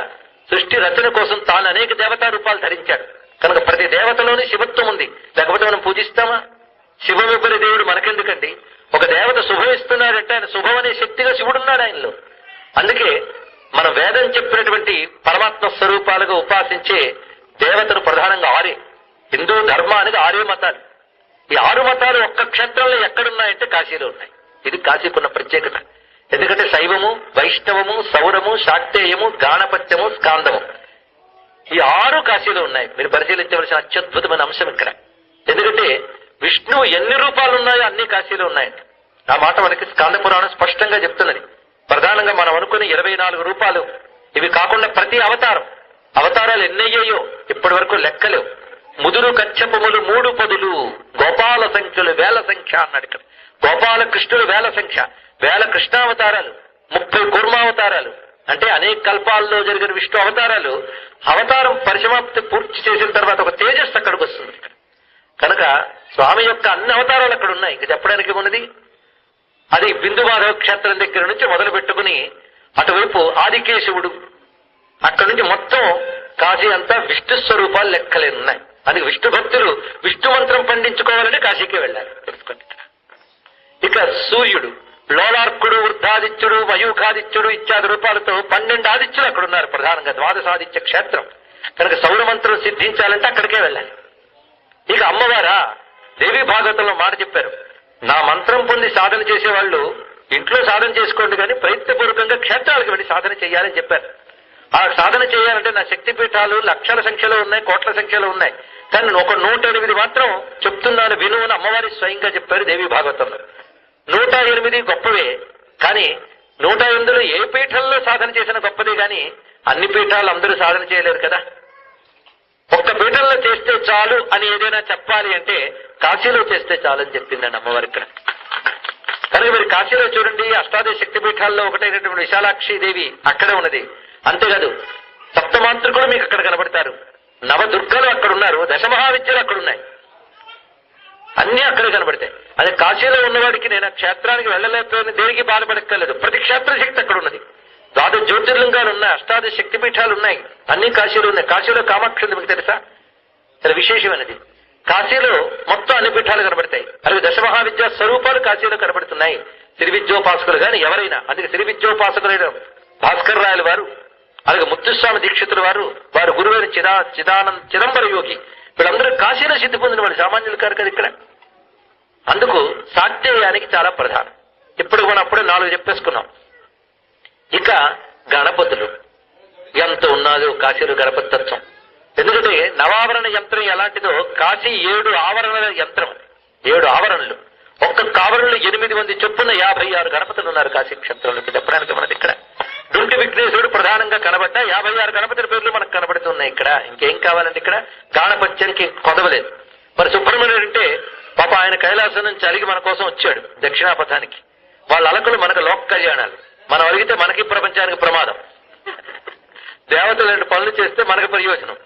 సృష్టి రచన కోసం తాను అనేక దేవతా రూపాలు ధరించాడు కనుక ప్రతి దేవతలోని శివత్వం ఉంది. లేకపోతే మనం పూజిస్తామా? శివమిబ్బరి దేవుడు మనకెందుకండి? ఒక దేవత శుభం ఇస్తున్నాడంటే ఆయన శుభం అనే శక్తిగా శివుడున్నాడు ఆయనలో. అందుకే మన వేదం చెప్పినటువంటి పరమాత్మ స్వరూపాలుగా ఉపాసించే దేవతలు ప్రధానంగా 6. హిందూ ధర్మానికి 6 మతాలు. ఈ 6 మతాలు ఒక్క క్షేత్రంలో ఎక్కడున్నాయంటే కాశీలో ఉన్నాయి. ఇది కాశీకున్న ప్రత్యేకత. ఎందుకంటే శైవము, వైష్ణవము, సౌరము, శాక్తేయము, గాణపత్యము, స్కాందము ఈ 6 కాశీలో ఉన్నాయి. మీరు పరిశీలించవలసిన అత్యద్భుతమైన అంశం ఇక్కడ. ఎందుకంటే విష్ణువు ఎన్ని రూపాలు ఉన్నాయో అన్ని కాశీలో ఉన్నాయండి. ఆ మాట మనకి స్కాంద పురాణం స్పష్టంగా చెప్తున్నది. ప్రధానంగా మనం అనుకుని 24 రూపాలు. ఇవి కాకుండా ప్రతి అవతారాలు ఎన్నయ్యాయో ఇప్పటి వరకు లెక్కలేవు. ముదురు కచ్చపములు 3 పదులు, గోపాల సంఖ్యలు వేల సంఖ్య అన్నాడు ఇక్కడ. గోపాల కృష్ణులు వేల సంఖ్య, వేల కృష్ణావతారాలు, 30 కూర్మావతారాలు. అంటే అనేక కల్పాల్లో జరిగిన విష్ణు అవతారాలు అవతారం పరిసమాప్తి పూర్తి చేసిన తర్వాత ఒక తేజస్సు అక్కడికి వస్తుంది. కనుక స్వామి యొక్క అన్ని అవతారాలు అక్కడ ఉన్నాయి. ఇంక చెప్పడానికి ఉన్నది అది బిందు మాధవ క్షేత్రం దగ్గర నుంచి మొదలు పెట్టుకుని అటువైపు ఆదికేశవుడు, అక్కడి నుంచి మొత్తం కాశీ అంతా విష్ణు స్వరూపాలు లెక్కలేనున్నాయి. అందుకే విష్ణు భక్తులు విష్ణు మంత్రం పండించుకోవాలంటే కాశీకి వెళ్ళాలి. తెలుసుకోండి. ఇక సూర్యుడు, లోలార్కుడు, వృద్ధాదిత్యుడు, మయూఖాదిత్యుడు ఇత్యాది రూపాలతో 12 ఆదిత్యులు అక్కడ ఉన్నారు. ప్రధానంగా ద్వాదశాదిత్య క్షేత్రం కనుక సౌర మంత్రం సిద్ధించాలంటే అక్కడికే వెళ్ళాలి. ఇక అమ్మవారా దేవీ భాగవతంలో మాట చెప్పారు, నా మంత్రం పొంది సాధన చేసేవాళ్ళు ఇంట్లో సాధన చేసుకోండి కానీ ప్రయత్నపూర్వకంగా క్షేత్రాలకు వెళ్ళి సాధన చేయాలని చెప్పారు. ఆ సాధన చేయాలంటే నా శక్తిపీఠాలు లక్షల సంఖ్యలో ఉన్నాయి, కోట్ల సంఖ్యలో ఉన్నాయి, కానీ ఒక 108 మాత్రం చెప్తున్నాను విను అని అమ్మవారి స్వయంగా చెప్పారు దేవీ భాగవతంలో. 108 గొప్పవే, కానీ 108లో ఏ పీఠంలో సాధన చేసిన గొప్పదే కానీ అన్ని పీఠాలు అందరూ సాధన చేయలేరు కదా. ఒక్క పీఠంలో చేస్తే చాలు అని ఏదైనా చెప్పాలి అంటే కాశీలో చేస్తే చాలు అని చెప్పిందండి అమ్మవారి ఇక్కడ. కనుక మీరు కాశీలో చూడండి, అష్టాదశ శక్తి పీఠాల్లో ఒకటైనటువంటి విశాలాక్షి దేవి అక్కడే ఉన్నది. అంతేకాదు సప్తమాంత్రికులు మీకు అక్కడ కనబడతారు, నవదుర్గలు అక్కడ ఉన్నారు, దశమహావిద్యలు అక్కడ ఉన్నాయి, అన్నీ అక్కడే కనబడతాయి. అదే కాశీలో ఉన్నవాడికి నేను ఆ క్షేత్రానికి వెళ్ళలేకపోయిన దేనికి బాధపడక్కర్లేదు, ప్రతి క్షేత్ర శక్తి అక్కడ ఉన్నది. 12 జ్యోతిర్లింగాలు ఉన్నాయి, అష్టాదశ శక్తిపీఠాలు ఉన్నాయి, అన్ని కాశీలో ఉన్నాయి. కాశీలో కామాక్షి ఉంది మీకు తెలుసా, చాలా విశేషమైనది. కాశీలో మొత్తం అన్ని పీఠాలు కనబడతాయి. అలాగే దశమహావిద్యా స్వరూపాలు కాశీలో కనబడుతున్నాయి. శ్రీ విద్యోపాసకులు కానీ ఎవరైనా, అందుకే శ్రీ విద్యోపాసకులైన భాస్కర్ రాయల వారు, అలాగే ముత్తుస్వామి దీక్షితుల వారు, వారు గురువైన చిదంబర యోగి, వీళ్ళందరూ కాశీలో సిద్ధి పొందిన వాళ్ళు, సామాన్యులు కారు కదా ఇక్కడ. అందుకు సాధ్యయానికి చాలా ప్రధానం. ఇప్పుడు మనం అప్పుడే 4 చెప్పేసుకున్నాం. ఇక గణపతులు ఎంత ఉన్నదో కాశీలో గణపతి తత్వం. ఎందుకంటే నవావరణ యంత్రం ఎలాంటిదో కాశీ 7 ఆవరణల యంత్రం, 7 ఆవరణలు. ఒక్కొక్క ఆవరణలో 8 మంది చొప్పున 56 గణపతులు ఉన్నారు కాశీ క్షేత్రంలో. చెప్పడానికి మనది ఇక్కడ డుంటి విఘ్నేశ్వరుడు ప్రధానంగా కనబడ్డ 56 గణపతుల పేర్లు మనకు కనబడుతున్నాయి ఇక్కడ. ఇంకేం కావాలంటే ఇక్కడ గాణపత్యానికి కొదవలేదు. మరి సుబ్రహ్మణ్యుడు అంటే పాప ఆయన కైలాసం నుంచి అలిగి మన కోసం వచ్చాడు దక్షిణాపథానికి. వాళ్ళ అలకలు మనకు లోక కళ్యాణాలు, మనం అడిగితే మనకి ప్రపంచానికి ప్రమాదం. దేవతలు 2 పనులు చేస్తే మనకు ప్రయోజనం.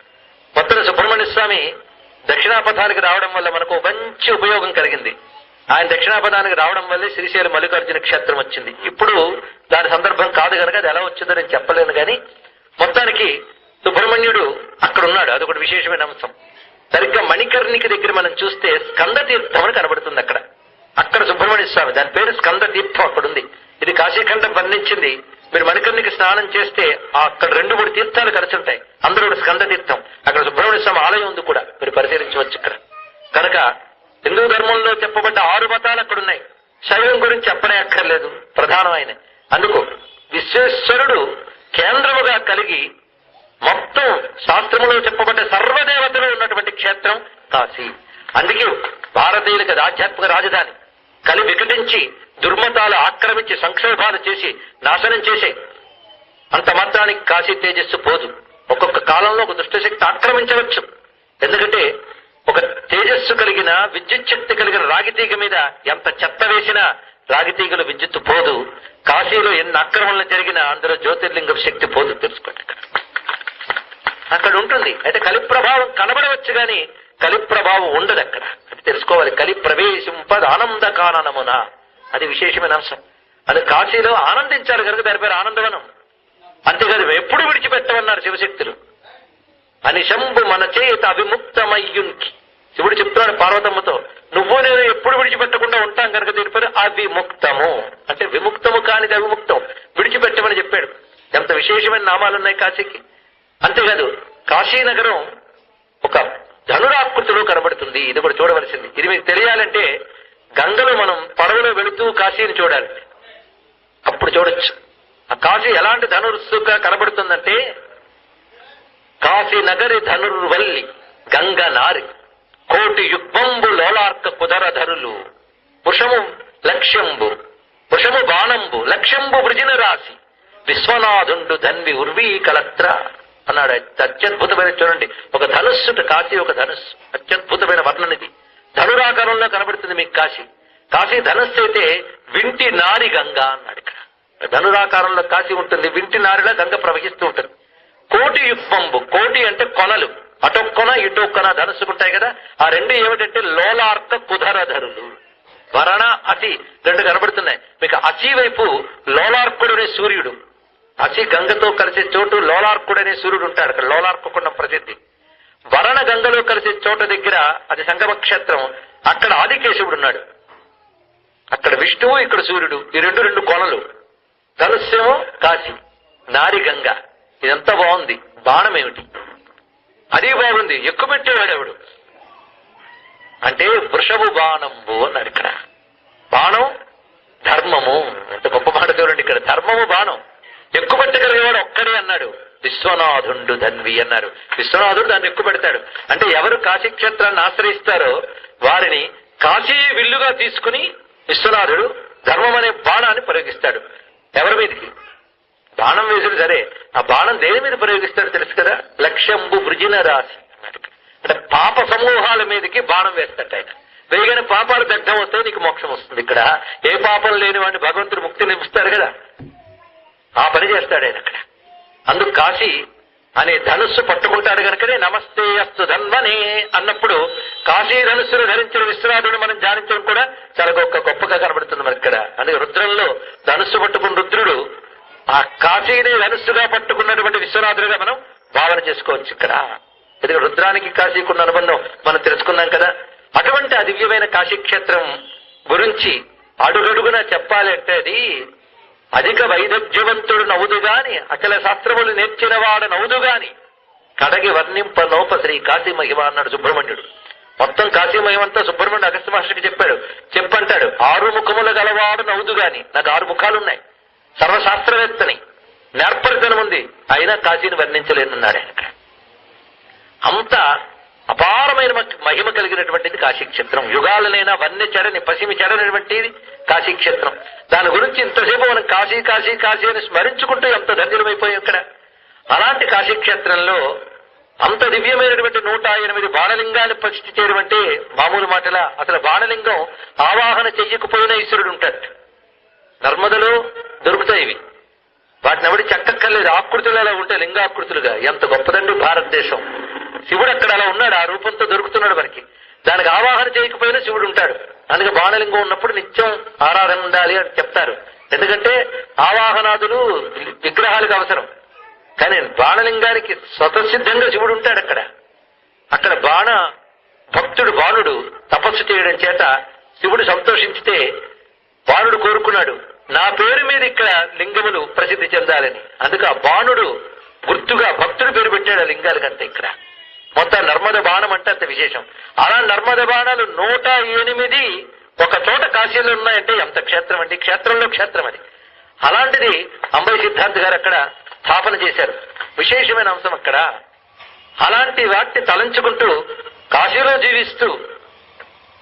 మొత్తం సుబ్రహ్మణ్య స్వామి దక్షిణాపథానికి రావడం వల్ల మనకు మంచి ఉపయోగం కలిగింది. ఆయన దక్షిణాపథానికి రావడం వల్లే శ్రీశైలం మల్లికార్జున క్షేత్రం వచ్చింది. ఇప్పుడు దాని సందర్భం కాదు కనుక అది ఎలా వచ్చిందో నేను చెప్పలేను, కానీ మొత్తానికి సుబ్రహ్మణ్యుడు అక్కడ ఉన్నాడు. అదొకటి విశేషమైన అంశం. సరిగ్గా మణికర్ణికి దగ్గర మనం చూస్తే స్కంద తీర్థం అని కనబడుతుంది అక్కడ. అక్కడ సుబ్రహ్మణ్య స్వామి, దాని పేరు స్కంద తీర్థం అక్కడ ఉంది. ఇది కాశీఖండం వర్ణించింది. మీరు మణికర్ణికి స్నానం చేస్తే అక్కడ 2-3 తీర్థాలు ఖర్చుంటాయి, అందరూ స్కంద తీర్థం. అక్కడ సుబ్రహ్మణ్య స్వామి ఆలయం ఉంది కూడా, మీరు పరిశీలించవచ్చు ఇక్కడ. కనుక హిందూ ధర్మంలో చెప్పబడ్డ 6 మతాలు అక్కడ ఉన్నాయి. శైవం గురించి చెప్పనే అక్కర్లేదు, ప్రధానమైన. అందుకు విశ్వేశ్వరుడు కేంద్రముగా కలిగి మొత్తం శాస్త్రములో చెప్పబడ్డ సర్వదేవతలు ఉన్నటువంటి క్షేత్రం కాశీ. అందుకే భారతీయులకు అది ఆధ్యాత్మిక రాజధాని. కలి వికటించి దుర్మతాలు ఆక్రమించి సంక్షోభాలు చేసి నాశనం చేసే అంత మాత్రానికి కాశీ తేజస్సు పోదు. ఒక్కొక్క కాలంలో ఒక దుష్టశక్తి ఆక్రమించవచ్చు. ఎందుకంటే ఒక తేజస్సు కలిగిన విద్యుత్ శక్తి కలిగిన రాగితీగ మీద ఎంత చెత్త వేసినా రాగితీగలు విద్యుత్తు పోదు. కాశీలో ఎన్ని ఆక్రమణలు జరిగినా అందులో జ్యోతిర్లింగం శక్తి పోదు. తెలుసుకోండి, అక్కడ ఉంటుంది. అయితే కలి ప్రభావం కనబడవచ్చు కానీ కలి ప్రభావం ఉండదు అక్కడ. అది తెలుసుకోవాలి. కలి ప్రవేశింపద ఆనంద కాననమున, అది విశేషమైన అంశం. అది కాశీలో ఆనందించారు కనుక దాని పేరు ఆనందవనం. అంతేకాదు ఎప్పుడు విడిచిపెట్టమన్నారు శివశక్తులు. అనిశంభు మన చేత అవిముక్తమయ్యునికి. శివుడు చెప్తున్నాడు పార్వతమ్మతో, నువ్వు నేను ఎప్పుడు విడిచిపెట్టకుండా ఉంటాం కనుక దీని పేరు అవిముక్తము. అంటే విముక్తము కానిది అవిముక్తం, విడిచిపెట్టమని చెప్పాడు. ఎంత విశేషమైన నామాలున్నాయి కాశీకి. అంతేకాదు కాశీనగరం ఒక ధనురాకృతిలో కనబడుతుంది. ఇది కూడా చూడవలసింది. ఇది మీకు తెలియాలంటే గంగలో మనం పడవలో వెళుతూ కాశీని చూడాలి, అప్పుడు చూడొచ్చు. ఆ కాశీ ఎలాంటి ధనుస్సుగా కనబడుతుందంటే కాశీ నగరి ధనుర్వల్లి గంగ నారి కోటి యుగ్మంబు లోలార్క కుదరధరులు పుషము లక్ష్యంబు పుషము బాణంబు లక్ష్యంబు వృజిన రాశి విశ్వనాథుండు ధన్వి ఉర్వీ కలత్ర అన్నాడు. అత్యద్భుతమైన చూడండి, ఒక ధనుస్సుట కాశీ, ఒక ధనుస్సు. అత్యద్భుతమైన వర్ణనిది. ధనురాకారంలో కనబడుతుంది మీకు కాశీ. కాశీ ధనుస్సు అయితే వింటి నారి గంగ అన్నాడు ఇక్కడ. ధనురాకారంలో కాశీ ఉంటుంది, వింటి నారిలా గంగ ప్రవహిస్తూ ఉంటుంది. కోటి యుగ్మంబు, కోటి అంటే కొనలు, అటొక్కొన ఇటొక్కన ధనుసుకుంటాయి కదా, ఆ రెండు ఏమిటంటే లోలార్క కుధరధరులు. వరణ అసి రెండు కనబడుతున్నాయి మీకు. అసి వైపు లోలార్కుడనే సూర్యుడు, అసి గంగతో కలిసే చోటు లోలార్కుడనే సూర్యుడు ఉంటాడు. అక్కడ లోలార్కుండం ప్రసిద్ధి. వరణ గంగలో కలిసే చోట దగ్గర అది సంగమ క్షేత్రం, అక్కడ ఆదికేశవుడు ఉన్నాడు. అక్కడ విష్ణువు, ఇక్కడ సూర్యుడు, ఈ రెండు కొనలు. ధనుస్సేమో కాశీ, నారి గంగ. ఇదంతా బాగుంది. బాణం ఏమిటి? అది బాగుంది. ఎక్కువ పెట్టేవాడు ఎవడు అంటే వృషభు బాణంబు అన్నాడు. ఇక్కడ బాణం ధర్మము. ఎంత గొప్ప మాట చూడండి. ఇక్కడ ధర్మము బాణం. ఎక్కువ పెట్టగలిగేవాడు ఒక్కడే అన్నాడు. విశ్వనాథుండు ధన్వి అన్నారు. విశ్వనాథుడు దాన్ని ఎక్కువ పెడతాడు. అంటే ఎవరు కాశీక్షేత్రాన్ని ఆశ్రయిస్తారో వారిని కాశీ విల్లుగా తీసుకుని విశ్వనాథుడు ధర్మం అనే బాణాన్ని ప్రయోగిస్తాడు. ఎవరి మీదకి? బాణం వేసుడు సరే, ఆ బాణం దేని మీద ప్రయోగిస్తాడు తెలుసు కదా? లక్ష్యంబు వృజిన రాశి అన్నాడు. అంటే పాప సమూహాల మీదకి బాణం వేస్తాడు ఆయన. వేగని పాపాలు దగ్ధం అవుతాయి, నీకు మోక్షం వస్తుంది. ఇక్కడ ఏ పాపం లేని వాడిని భగవంతుడు ముక్తిని ఇస్తాడు కదా, ఆ పని చేస్తాడు ఆయన అక్కడ. అందుకు కాశీ అనే ధనుస్సు పట్టుకుంటాడు కనుకనే నమస్తే అస్తు ధన్వనే అన్నప్పుడు కాశీ ధనుస్సును ధరించిన విశ్వనాథుని మనం ధ్యానించడం కూడా చాలా గొప్పగా కనబడుతుంది మనకి ఇక్కడ. అందుకే రుద్రంలో ధనుస్సు పట్టుకున్న రుద్రుడు ఆ కాశీని ధనుస్సుగా పట్టుకున్నటువంటి విశ్వనాథుడిగా మనం భావన చేసుకోవచ్చు ఇక్కడ. ఇది రుద్రానికి కాశీకి ఉన్న అనుబంధం మనం తెలుసుకున్నాం కదా. అటువంటి ఆ దివ్యమైన కాశీక్షేత్రం గురించి అడుగడుగునా చెప్పాలి అంటే అది అధిక వైదగ్ధ్యవంతుడు నవ్వుదు గాని, అఖిల శాస్త్రములు నేర్చిన వాడు నవ్వుదు గాని, కడగి వర్ణింప నోప శ్రీ కాశీ మహిమ అన్నాడు సుబ్రహ్మణ్యుడు. మొత్తం కాశీ మహిమంతా సుబ్రహ్మణ్యుడు అగస్త్య మహర్షికి చెప్పంటాడు. 6 ముఖములు గలవాడు నవ్వుదు గాని, నాకు 6 ముఖాలున్నాయి, సర్వశాస్త్రవేత్తని, నేర్పరితనం ఉంది, అయినా కాశీని వర్ణించలేనన్నాడు ఆయన. అంత అపారమైన మహిమ కలిగినటువంటిది కాశీక్షేత్రం. యుగాలనైనా వన్య చెరని పసిమి చెరనటువంటిది కాశీక్షేత్రం. దాని గురించి ఇంతసేపు మనం కాశీ కాశీ కాశీ అని స్మరించుకుంటూ ఎంత ధన్యులమైపోయాం ఇక్కడ. అలాంటి కాశీక్షేత్రంలో అంత దివ్యమైనటువంటి 108 బాణలింగాన్ని ప్రతిష్ఠ చేయడం అంటే మామూలు మాటల. అసలు బాణలింగం ఆవాహన చెయ్యకపోయినా ఈశ్వరుడు ఉంటాడు. నర్మదలో దొరుకుతాయి ఇవి, వాటిని ఎవడి చెక్కక్కర్లేదు, ఆకృతులు అలా ఉంటాయి, లింగాకృతులుగా. ఎంత గొప్పదండి భారతదేశం. శివుడు అక్కడ అలా ఉన్నాడు, ఆ రూపంతో దొరుకుతున్నాడు మనకి. దానికి ఆవాహన చేయకపోయినా శివుడు ఉంటాడు. అందుకే బాణలింగం ఉన్నప్పుడు నిత్యం ఆరాధన ఉండాలి అని చెప్తారు. ఎందుకంటే ఆవాహనాదులు విగ్రహాలకు అవసరం, కానీ బాణలింగానికి స్వతసిద్ధంగా శివుడు ఉంటాడు అక్కడ. అక్కడ భక్తుడు బాణుడు తపస్సు చేయడం చేత శివుడు సంతోషించితే బాణుడు కోరుకున్నాడు, నా పేరు మీద ఇక్కడ లింగములు ప్రసిద్ధి చెందాలని. అందుకే ఆ బాణుడు గుర్తుగా భక్తుడు పేరు పెట్టాడు ఆ లింగాలకంటే. ఇక్కడ మొత్తం నర్మద బాణం అంటే అంత విశేషం. అలా నర్మద బాణాలు 108 ఒక చోట కాశీలో ఉన్నాయంటే ఎంత క్షేత్రం అండి. క్షేత్రంలో క్షేత్రం అది. అలాంటిది అంబై సిద్ధాంత్ గారు అక్కడ స్థాపన చేశారు. విశేషమైన అంశం అక్కడ. అలాంటి వాటిని తలంచుకుంటూ కాశీలో జీవిస్తూ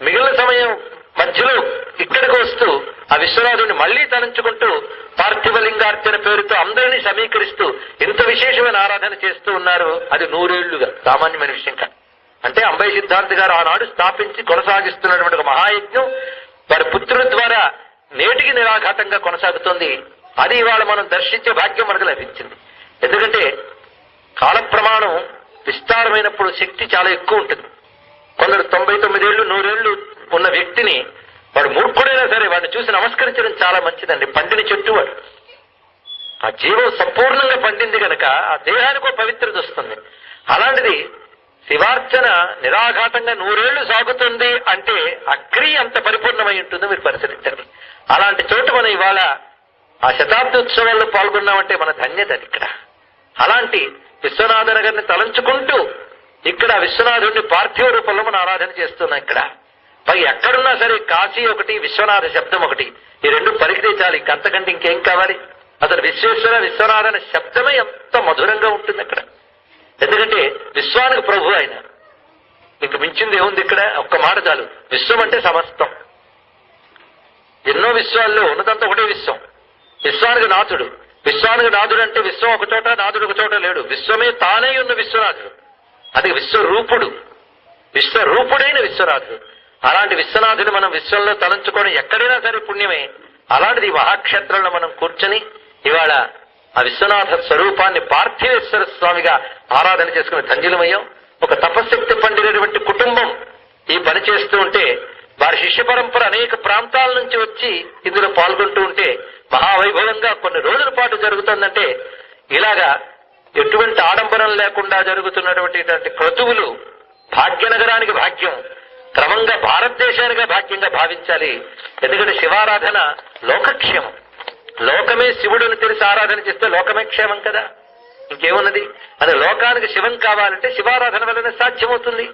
మిగిలిన సమయం మధ్యలో ఇక్కడికి వస్తూ ఆ విశ్వనాథుడిని మళ్లీ తలంచుకుంటూ పార్థివలింగార్చన పేరుతో అందరినీ సమీకరిస్తూ ఇంత విశేషమైన ఆరాధన చేస్తూ ఉన్నారు. అది 100 ఏళ్లుగా సామాన్యమైన విషయం కాదు. అంటే అంబై సిద్ధాంత్ గారు ఆనాడు స్థాపించి కొనసాగిస్తున్నటువంటి ఒక మహాయజ్ఞం వారి పుత్రుల ద్వారా నేటికి నిరాఘాతంగా కొనసాగుతోంది. అది ఇవాళ మనం దర్శించే భాగ్యం మనకు లభించింది. ఎందుకంటే కాల ప్రమాణం విస్తారమైనప్పుడు శక్తి చాలా ఎక్కువ ఉంటుంది. కొందరు 99 ఏళ్ళు 100 ఏళ్ళు ఉన్న వ్యక్తిని వాడు మూర్ఖుడైనా సరే వాడిని చూసి నమస్కరించడం చాలా మంచిదండి. పండిన చెట్టు వాడు. ఆ జీవం సంపూర్ణంగా పండింది కనుక ఆ దేహానికి ఒక పవిత్రత వస్తుంది. అలాంటిది శివార్చన నిరాఘాతంగా 100 ఏళ్లు సాగుతుంది అంటే ఆ క్రియ అంత పరిపూర్ణమై ఉంటుందో మీరు పరిశీలించండి. అలాంటి చోటు మనం ఇవాళ ఆ శతాబ్ది ఉత్సవాల్లో పాల్గొన్నామంటే మన ధన్యత అది ఇక్కడ. అలాంటి విశ్వనాథ నగర్ని తలంచుకుంటూ ఇక్కడ విశ్వనాథుడిని పార్థివ రూపంలో మనం ఆరాధన చేస్తున్నాం ఇక్కడ. పై ఎక్కడున్నా సరే కాశీ ఒకటి, విశ్వనాథ శబ్దం ఒకటి, ఈ 2 పలికితే చాలు. ఇంకంతకంటే ఇంకేం కావాలి? అసలు విశ్వేశ్వర విశ్వనాథన శబ్దమే ఎంత మధురంగా ఉంటుంది అక్కడ. ఎందుకంటే విశ్వానికి ప్రభు ఆయన. మీకు మించింది ఏముంది ఇక్కడ? ఒక్క మాట చాలు. విశ్వం అంటే సమస్తం. ఎన్నో విశ్వాల్లో ఉన్నదంతా ఒకటే విశ్వం. విశ్వానికి నాథుడు. విశ్వానికి నాథుడు అంటే విశ్వం ఒక చోట, నాథుడు ఒక చోట లేడు. విశ్వమే తానే ఉన్న విశ్వనాథుడు. అది విశ్వరూపుడు, విశ్వరూపుడైన విశ్వనాథుడు. అలాంటి విశ్వనాథుని మనం విశ్వంలో తలంచుకొని ఎక్కడైనా సరే పుణ్యమే. అలాంటిది ఈ మహాక్షేత్రంలో మనం కూర్చొని ఇవాళ ఆ విశ్వనాథ స్వరూపాన్ని పార్థివేశ్వర స్వామిగా ఆరాధన చేసుకుని ధన్యులమయ్యాం. ఒక తపశక్తి పండినటువంటి కుటుంబం ఈ పని చేస్తూ ఉంటే, వారి శిష్య పరంపర అనేక ప్రాంతాల నుంచి వచ్చి ఇందులో పాల్గొంటూ ఉంటే మహావైభవంగా కొన్ని రోజుల పాటు జరుగుతుందంటే, ఇలాగా ఎటువంటి ఆడంబరం లేకుండా జరుగుతున్నటువంటి క్రతువులు భాగ్యనగరానికి భాగ్యం, క్రమంగా భారతదేశానికి భాగ్యంగా భావించాలి. ఎందుకంటే శివారాధన లోకక్షేమం. లోకమే శివుడిని తెలిసి ఆరాధన చేస్తే లోకమే క్షేమం కదా, ఇంకేమున్నది? అది లోకానికి శివం కావాలంటే శివారాధన వల్లనే సాధ్యమవుతుంది.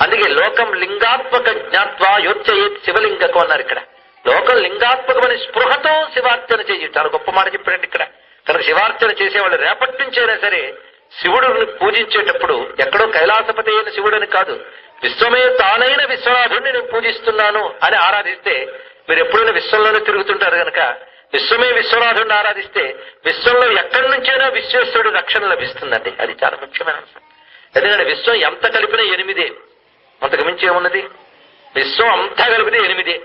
అందుకే లోకం లింగాత్మక జ్ఞాత్వా యోచ్యయేత్ శివలింగకం అన్నారు. ఇక్కడ లోకం లింగాత్మకమని స్పృహతో శివార్చన చెయ్యి. చాలా గొప్ప మాట చెప్పారండి ఇక్కడ. కనుక శివార్చన చేసేవాళ్ళు రేపటి నుంచైనా సరే శివుడిని పూజించేటప్పుడు ఎక్కడో కైలాసపతి అయిన శివుడని కాదు, విశ్వమే తానైన విశ్వనాథుడిని నేను పూజిస్తున్నాను అని ఆరాధిస్తే, మీరు ఎప్పుడైనా విశ్వంలోనే తిరుగుతుంటారు కనుక విశ్వమే విశ్వనాథుడిని ఆరాధిస్తే విశ్వంలో ఎక్కడి నుంచైనా విశ్వేశ్వరుడు రక్షణ లభిస్తుందండి. అది చాలా ముఖ్యమైన అంశం. ఎందుకంటే విశ్వం ఎంత కలిపినా 8, అంతకు మించి ఏమున్నది? విశ్వం అంతా కలిపితే 8.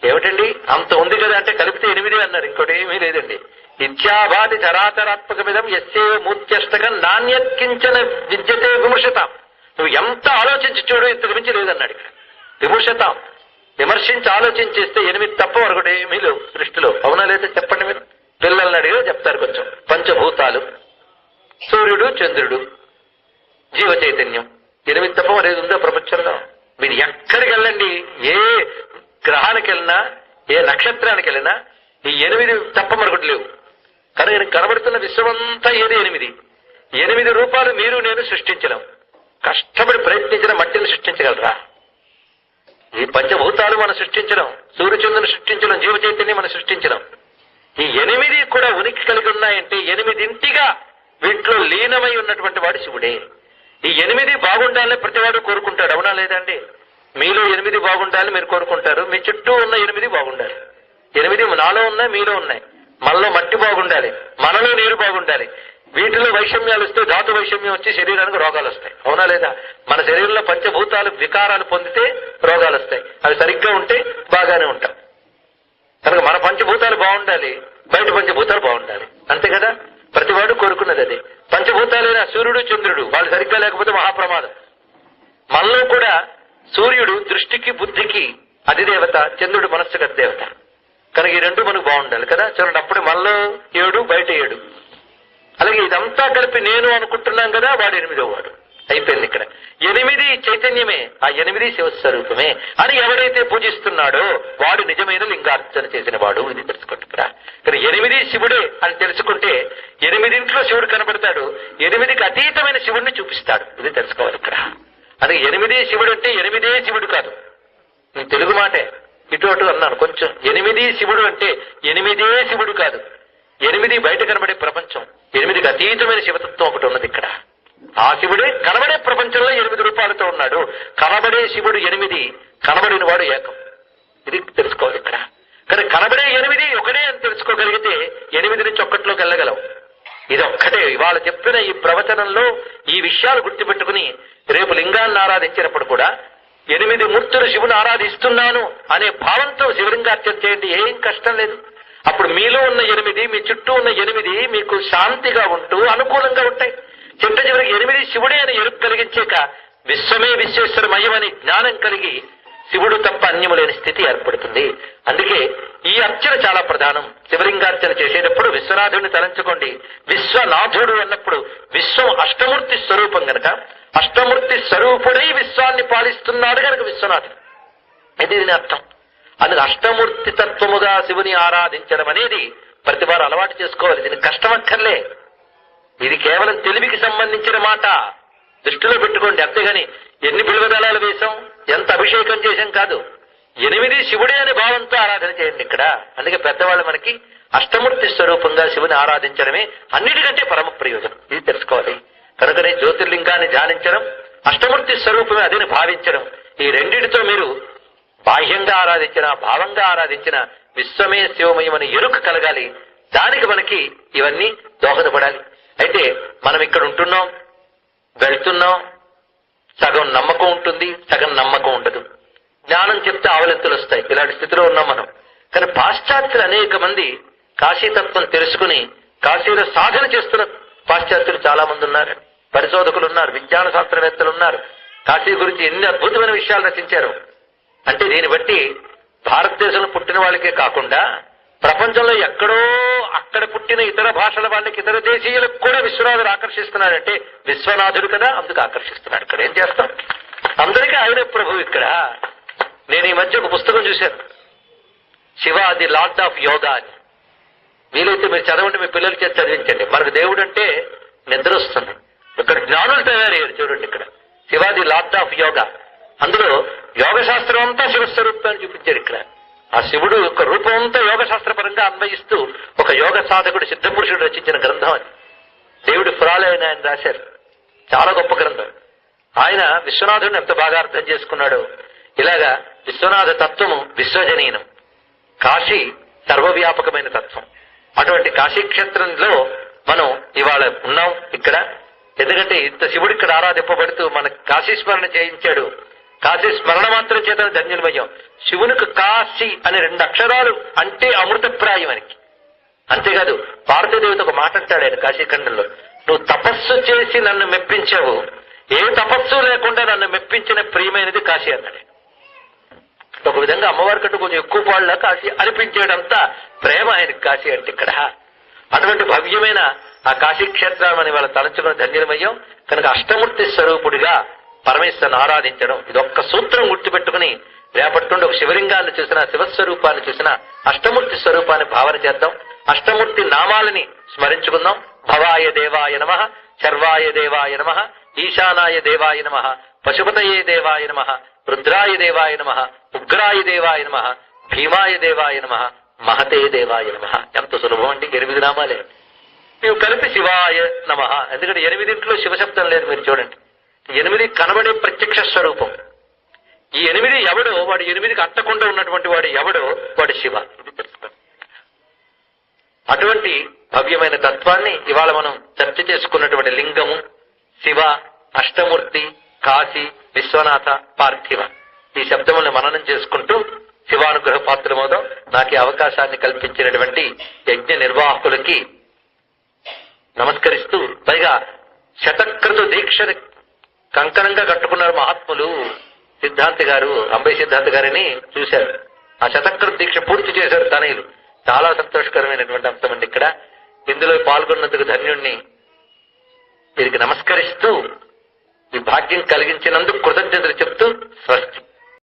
ఏమిటండి అంత ఉంది కదా అంటే కలిపితే 8 అన్నారు, ఇంకోటి ఏమీ లేదండి. ఇత్యాభాతి చరాచరాత్మకమిదం యస్యే మూర్త్యష్టకం నాణ్యత్కించన విద్యతే విమర్శతాం. నువ్వు ఎంత ఆలోచించి చూడు, ఇంతకు మించి లేదన్నాడు ఇక్కడ. విమర్శతాం, విమర్శించి ఆలోచించేస్తే 8 తప్ప మరొకటి ఏమీ లేవు సృష్టిలో. అవునా లేదా చెప్పండి మీరు? పిల్లల్ని అడిగా చెప్తారు కొంచెం. పంచభూతాలు, సూర్యుడు, చంద్రుడు, జీవ చైతన్యం, 8 తప్ప మరేది ఉందో ప్రపంచంలో? మీరు ఎక్కడికి వెళ్ళండి, ఏ గ్రహానికి వెళ్ళినా, ఏ నక్షత్రానికి వెళ్ళినా ఈ 8 తప్ప మరొకటి లేవు. కానీ కనబడుతున్న విశ్వమంతా ఏది 8. 8 రూపాలు మీరు నేను సృష్టించలేం. కష్టపడి ప్రయత్నించిన మట్టిని సృష్టించగలరా? ఈ పంచభూతాలు మనం సృష్టించడం, సూర్యచంద్రుని సృష్టించడం, జీవ చైతన్యం మనం సృష్టించడం. ఈ 8 కూడా ఉనికి కలిగి ఉన్నాయంటే 8 వీటిలో లీనమై ఉన్నటువంటి వాడు శివుడే. ఈ 8 బాగుండాలని ప్రతివాడు కోరుకుంటాడు. అవునా లేదండి? మీలో 8 బాగుండాలని మీరు కోరుకుంటారు, మీ చుట్టూ ఉన్న 8 బాగుండాలి. 8 నాలో ఉన్నాయి, మీలో ఉన్నాయి. మనలో మట్టి బాగుండాలి, మనలో నీరు బాగుండాలి. వీటిలో వైషమ్యాలు వస్తే ధాతు వైషమ్యం వచ్చి శరీరానికి రోగాలు వస్తాయి. అవునా లేదా? మన శరీరంలో పంచభూతాలు వికారాలు పొందితే రోగాలు వస్తాయి. అవి సరిగ్గా ఉంటే బాగానే ఉంటాం. కనుక మన పంచభూతాలు బాగుండాలి, బయట పంచభూతాలు బాగుండాలి. అంతే కదా? ప్రతివాడు కోరుకున్నది అదే. పంచభూతాలైన సూర్యుడు, చంద్రుడు వాళ్ళు సరిగ్గా లేకపోతే మహాప్రమాదం. మనలో కూడా సూర్యుడు దృష్టికి బుద్ధికి అధిదేవత, చంద్రుడు మనస్సుకు అధిదేవత. కనుక ఈ 2 మనకు బాగుండాలి కదా. చూడండి, అప్పుడు మనలో 7 బయట 7. అలాగే ఇదంతా కలిపి నేను అనుకుంటున్నాం కదా, వాడు 8వ వాడు అయిపోయింది. ఇక్కడ 8 చైతన్యమే, ఆ 8 శివస్వరూపమే అని ఎవరైతే పూజిస్తున్నాడో వాడు నిజమైన లింగార్చన చేసిన వాడు. ఇది తెలుసుకుంటున్నా. కానీ 8 శివుడే అని తెలుసుకుంటే 8 శివుడు కనబడతాడు, 8కి అతీతమైన శివుడిని చూపిస్తాడు. ఇది తెలుసుకోవాలి ఇక్కడ. అది 8 శివుడు అంటే 8 శివుడు కాదు. నేను తెలుగు మాటే ఇటు అటు అన్నాను కొంచెం. 8 శివుడు అంటే 8 శివుడు కాదు. 8 బయట కనబడే ప్రపంచం, 8కి అతీతమైన శివతత్వం ఒకటి ఉన్నది ఇక్కడ. ఆ శివుడే కనబడే ప్రపంచంలో 8 రూపాలతో ఉన్నాడు. కనబడే శివుడు 8, కనబడిన వాడు ఏకం. ఇది తెలుసుకోవాలి ఇక్కడ. కానీ కనబడే 8 ఒకడే అని తెలుసుకోగలిగితే 8 నుంచి ఒక్కట్లోకి వెళ్ళగలవు. ఇది ఒక్కటే. ఇవాళ చెప్పిన ఈ ప్రవచనంలో ఈ విషయాలు గుర్తుపెట్టుకుని రేపు లింగాన్ని ఆరాధించినప్పుడు కూడా 8 మూర్తులు శివుని ఆరాధిస్తున్నాను అనే భావంతో శివలింగార్చన చేయండి. ఏం కష్టం లేదు. అప్పుడు మీలో ఉన్న 8, మీ చుట్టూ ఉన్న 8 మీకు శాంతిగా ఉంటూ అనుకూలంగా ఉంటాయి. చిట్ట చివరికి 8 శివుడే అని ఎరుపు కలిగించాక విశ్వమే విశ్వేశ్వరమయమని జ్ఞానం కలిగి శివుడు తప్ప అన్యము లేని స్థితి ఏర్పడుతుంది. అందుకే ఈ అర్చన చాలా ప్రధానం. శివలింగార్చన చేసేటప్పుడు విశ్వనాథుడిని తలంచుకోండి. విశ్వనాథుడు అన్నప్పుడు విశ్వం అష్టమూర్తి స్వరూపం గనక అష్టమూర్తి స్వరూపుడై విశ్వాన్ని పాలిస్తున్నాడు గనక విశ్వనాథుడు. ఇది దీని అర్థం. అందుకు అష్టమూర్తి తత్వముగా శివుని ఆరాధించడం అనేది ప్రతివారు అలవాటు చేసుకోవాలి. దీనికి కష్టమక్కర్లే. ఇది కేవలం తెలివికి సంబంధించిన మాట. దృష్టిలో పెట్టుకోండి. అంతేగాని ఎన్ని బిల్వదళాలు వేశాం, ఎంత అభిషేకం చేశాం కాదు. 8 శివుడే అనే భావంతో ఆరాధన చేయండి ఇక్కడ. అందుకే పెద్దవాళ్ళు మనకి అష్టమూర్తి స్వరూపంగా శివుని ఆరాధించడమే అన్నిటికంటే పరమ ప్రయోజనం. ఇది తెలుసుకోవాలి. కనుకనే జ్యోతిర్లింగాన్ని ధ్యానించడం, అష్టమూర్తి స్వరూపమే అదిని భావించడం, ఈ రెండిటితో మీరు బాహ్యంగా ఆరాధించిన, భావంగా ఆరాధించిన విశ్వమే శివమయమని ఎరుక కలగాలి. దానికి మనకి ఇవన్నీ దోహదపడాలి. అయితే మనం ఇక్కడ ఉంటున్నాం, వెళ్తున్నాం, సగం నమ్మకం ఉంటుంది, సగం నమ్మకం ఉండదు. జ్ఞానం చెప్తే ఆవలింతలు వస్తాయి. ఇలాంటి స్థితిలో ఉన్నాం మనం. కానీ పాశ్చాత్యులు అనేక మంది కాశీతత్వం తెలుసుకుని కాశీలో సాధన చేస్తున్న పాశ్చాత్యులు చాలా మంది ఉన్నారు, పరిశోధకులు ఉన్నారు, విజ్ఞాన శాస్త్రవేత్తలు ఉన్నారు. కాశీ గురించి ఎన్ని అద్భుతమైన విషయాలు రచించారు అంటే దీన్ని బట్టి భారతదేశంలో పుట్టిన వాళ్ళకే కాకుండా ప్రపంచంలో ఎక్కడో అక్కడ పుట్టిన ఇతర భాషల వాళ్ళకి, ఇతర దేశీయులకు కూడా విశ్వనాథుడు ఆకర్షిస్తున్నాడంటే విశ్వనాథుడు కదా, అందుకు ఆకర్షిస్తున్నాడు. ఇక్కడ ఏం చేస్తాం, అందరికీ ఆయన ప్రభు. ఇక్కడ నేను ఈ మధ్య ఒక పుస్తకం చూశాను, Shiva the lord of yoga అని. వీలైతే మీరు చదవండి, మీ పిల్లల చేత చదివించండి. మనకు దేవుడు అంటే నిద్ర వస్తుంది. ఇక్కడ జ్ఞానులు తయారయ్యారు చూడండి. ఇక్కడ Shiva the lord of yoga, అందులో యోగ శాస్త్రం అంతా శివస్వరూపాన్ని చూపించారు. ఇక్కడ ఆ శివుడు యొక్క రూపం అంతా యోగ శాస్త్రపరంగా అన్వయిస్తూ ఒక యోగ సాధకుడు సిద్ధపురుషుడు రచించిన గ్రంథం అది. దేవుడి పురాలైన ఆయన రాశారు, చాలా గొప్ప గ్రంథం. ఆయన విశ్వనాథుడిని ఎంత బాగా అర్థం చేసుకున్నాడో. ఇలాగా విశ్వనాథ తత్వము విశ్వజనీనం, కాశీ సర్వవ్యాపకమైన తత్వం. అటువంటి కాశీక్షేత్రంలో మనం ఇవాళ ఉన్నాం ఇక్కడ. ఎందుకంటే ఇంత శివుడు ఇక్కడ ఆరాధింపబడుతూ మనకు కాశీస్మరణ చేయించాడు. కాశీ స్మరణ మాత్రం చేత ధన్యులమయ్యాం. శివునికి కాశీ అనే 2 అక్షరాలు అంటే అమృతప్రాయం ఆయనకి. అంతేకాదు భారతదేవత ఒక మాట అంటాడు ఆయన కాశీఖండంలో, నువ్వు తపస్సు చేసి నన్ను మెప్పించావు, ఏ తపస్సు లేకుండా నన్ను మెప్పించిన ప్రియమైనది కాశీ అన్నాడు. ఒక విధంగా అమ్మవారి కంటే కొంచెం ఎక్కువ పాళ్ళ కాశీ అనిపించేటంతా ప్రేమ ఆయనకి కాశీ అంటే. ఇక్కడ అటువంటి భవ్యమైన ఆ కాశీక్షేత్రాన్ని మనం ఇవాళ తలంచుకుని ధన్యులమయ్యాం. కనుక అష్టమూర్తి స్వరూపుడిగా పరమేశ్వరుని ఆరాధించడం, ఇదొక్క సూత్రం గుర్తుపెట్టుకుని రేపటి నుండి ఒక శివలింగాన్ని చూసినా, శివస్వరూపాన్ని చూసినా అష్టమూర్తి స్వరూపాన్ని భావన చేద్దాం. అష్టమూర్తి నామాలని స్మరించుకుందాం. భవాయ దేవాయ నమః, శర్వాయ దేవాయ నమః, ఈశానాయ దేవాయ నమః, పశుపతయే దేవాయ నమః, రుద్రాయ దేవాయ నమః, ఉగ్రాయ దేవాయ నమః, భీమాయ దేవాయ నమః, మహతే దేవాయ నమః. ఎంత సులభం అంటే 8 నామాలే. ఇవి కలిపి శివాయ నమః. ఎందుకంటే 8 శివశబ్దం లేదు. మీరు చూడండి, 8 కనబడే ప్రత్యక్ష స్వరూపం. ఈ 8 ఎవడో, వాడు 8కి అంటకుండా ఉన్నటువంటి వాడు ఎవడో, వాడు శివ. ఇది తెలుసుకోండి. అటువంటి భవ్యమైన తత్వాన్ని ఇవాళ మనం చర్చ చేసుకున్నటువంటి లింగము, శివ, అష్టమూర్తి, కాశీ, విశ్వనాథ, పార్థివ, ఈ శబ్దములను మననం చేసుకుంటూ శివానుగ్రహ పాత్రమోదం. నాకు ఈ అవకాశాన్ని కల్పించినటువంటి యజ్ఞ నిర్వాహకులకి నమస్కరిస్తూ, పైగా శతకృత దీక్ష కంకణంగా కట్టుకున్నారు మహాత్ములు. సిద్ధాంతి గారు, అంబై సిద్ధాంతి గారిని చూశారు. ఆ శతకృత దీక్ష పూర్తి చేశారు తనయులు. చాలా సంతోషకరమైనటువంటి అంశం అండి. ఇక్కడ ఇందులో పాల్గొన్నందుకు ధన్యుణ్ణి. వీరికి నమస్కరిస్తూ ఈ భాగ్యం కలిగించినందుకు కృతజ్ఞతలు చెప్తూ స్వస్తి.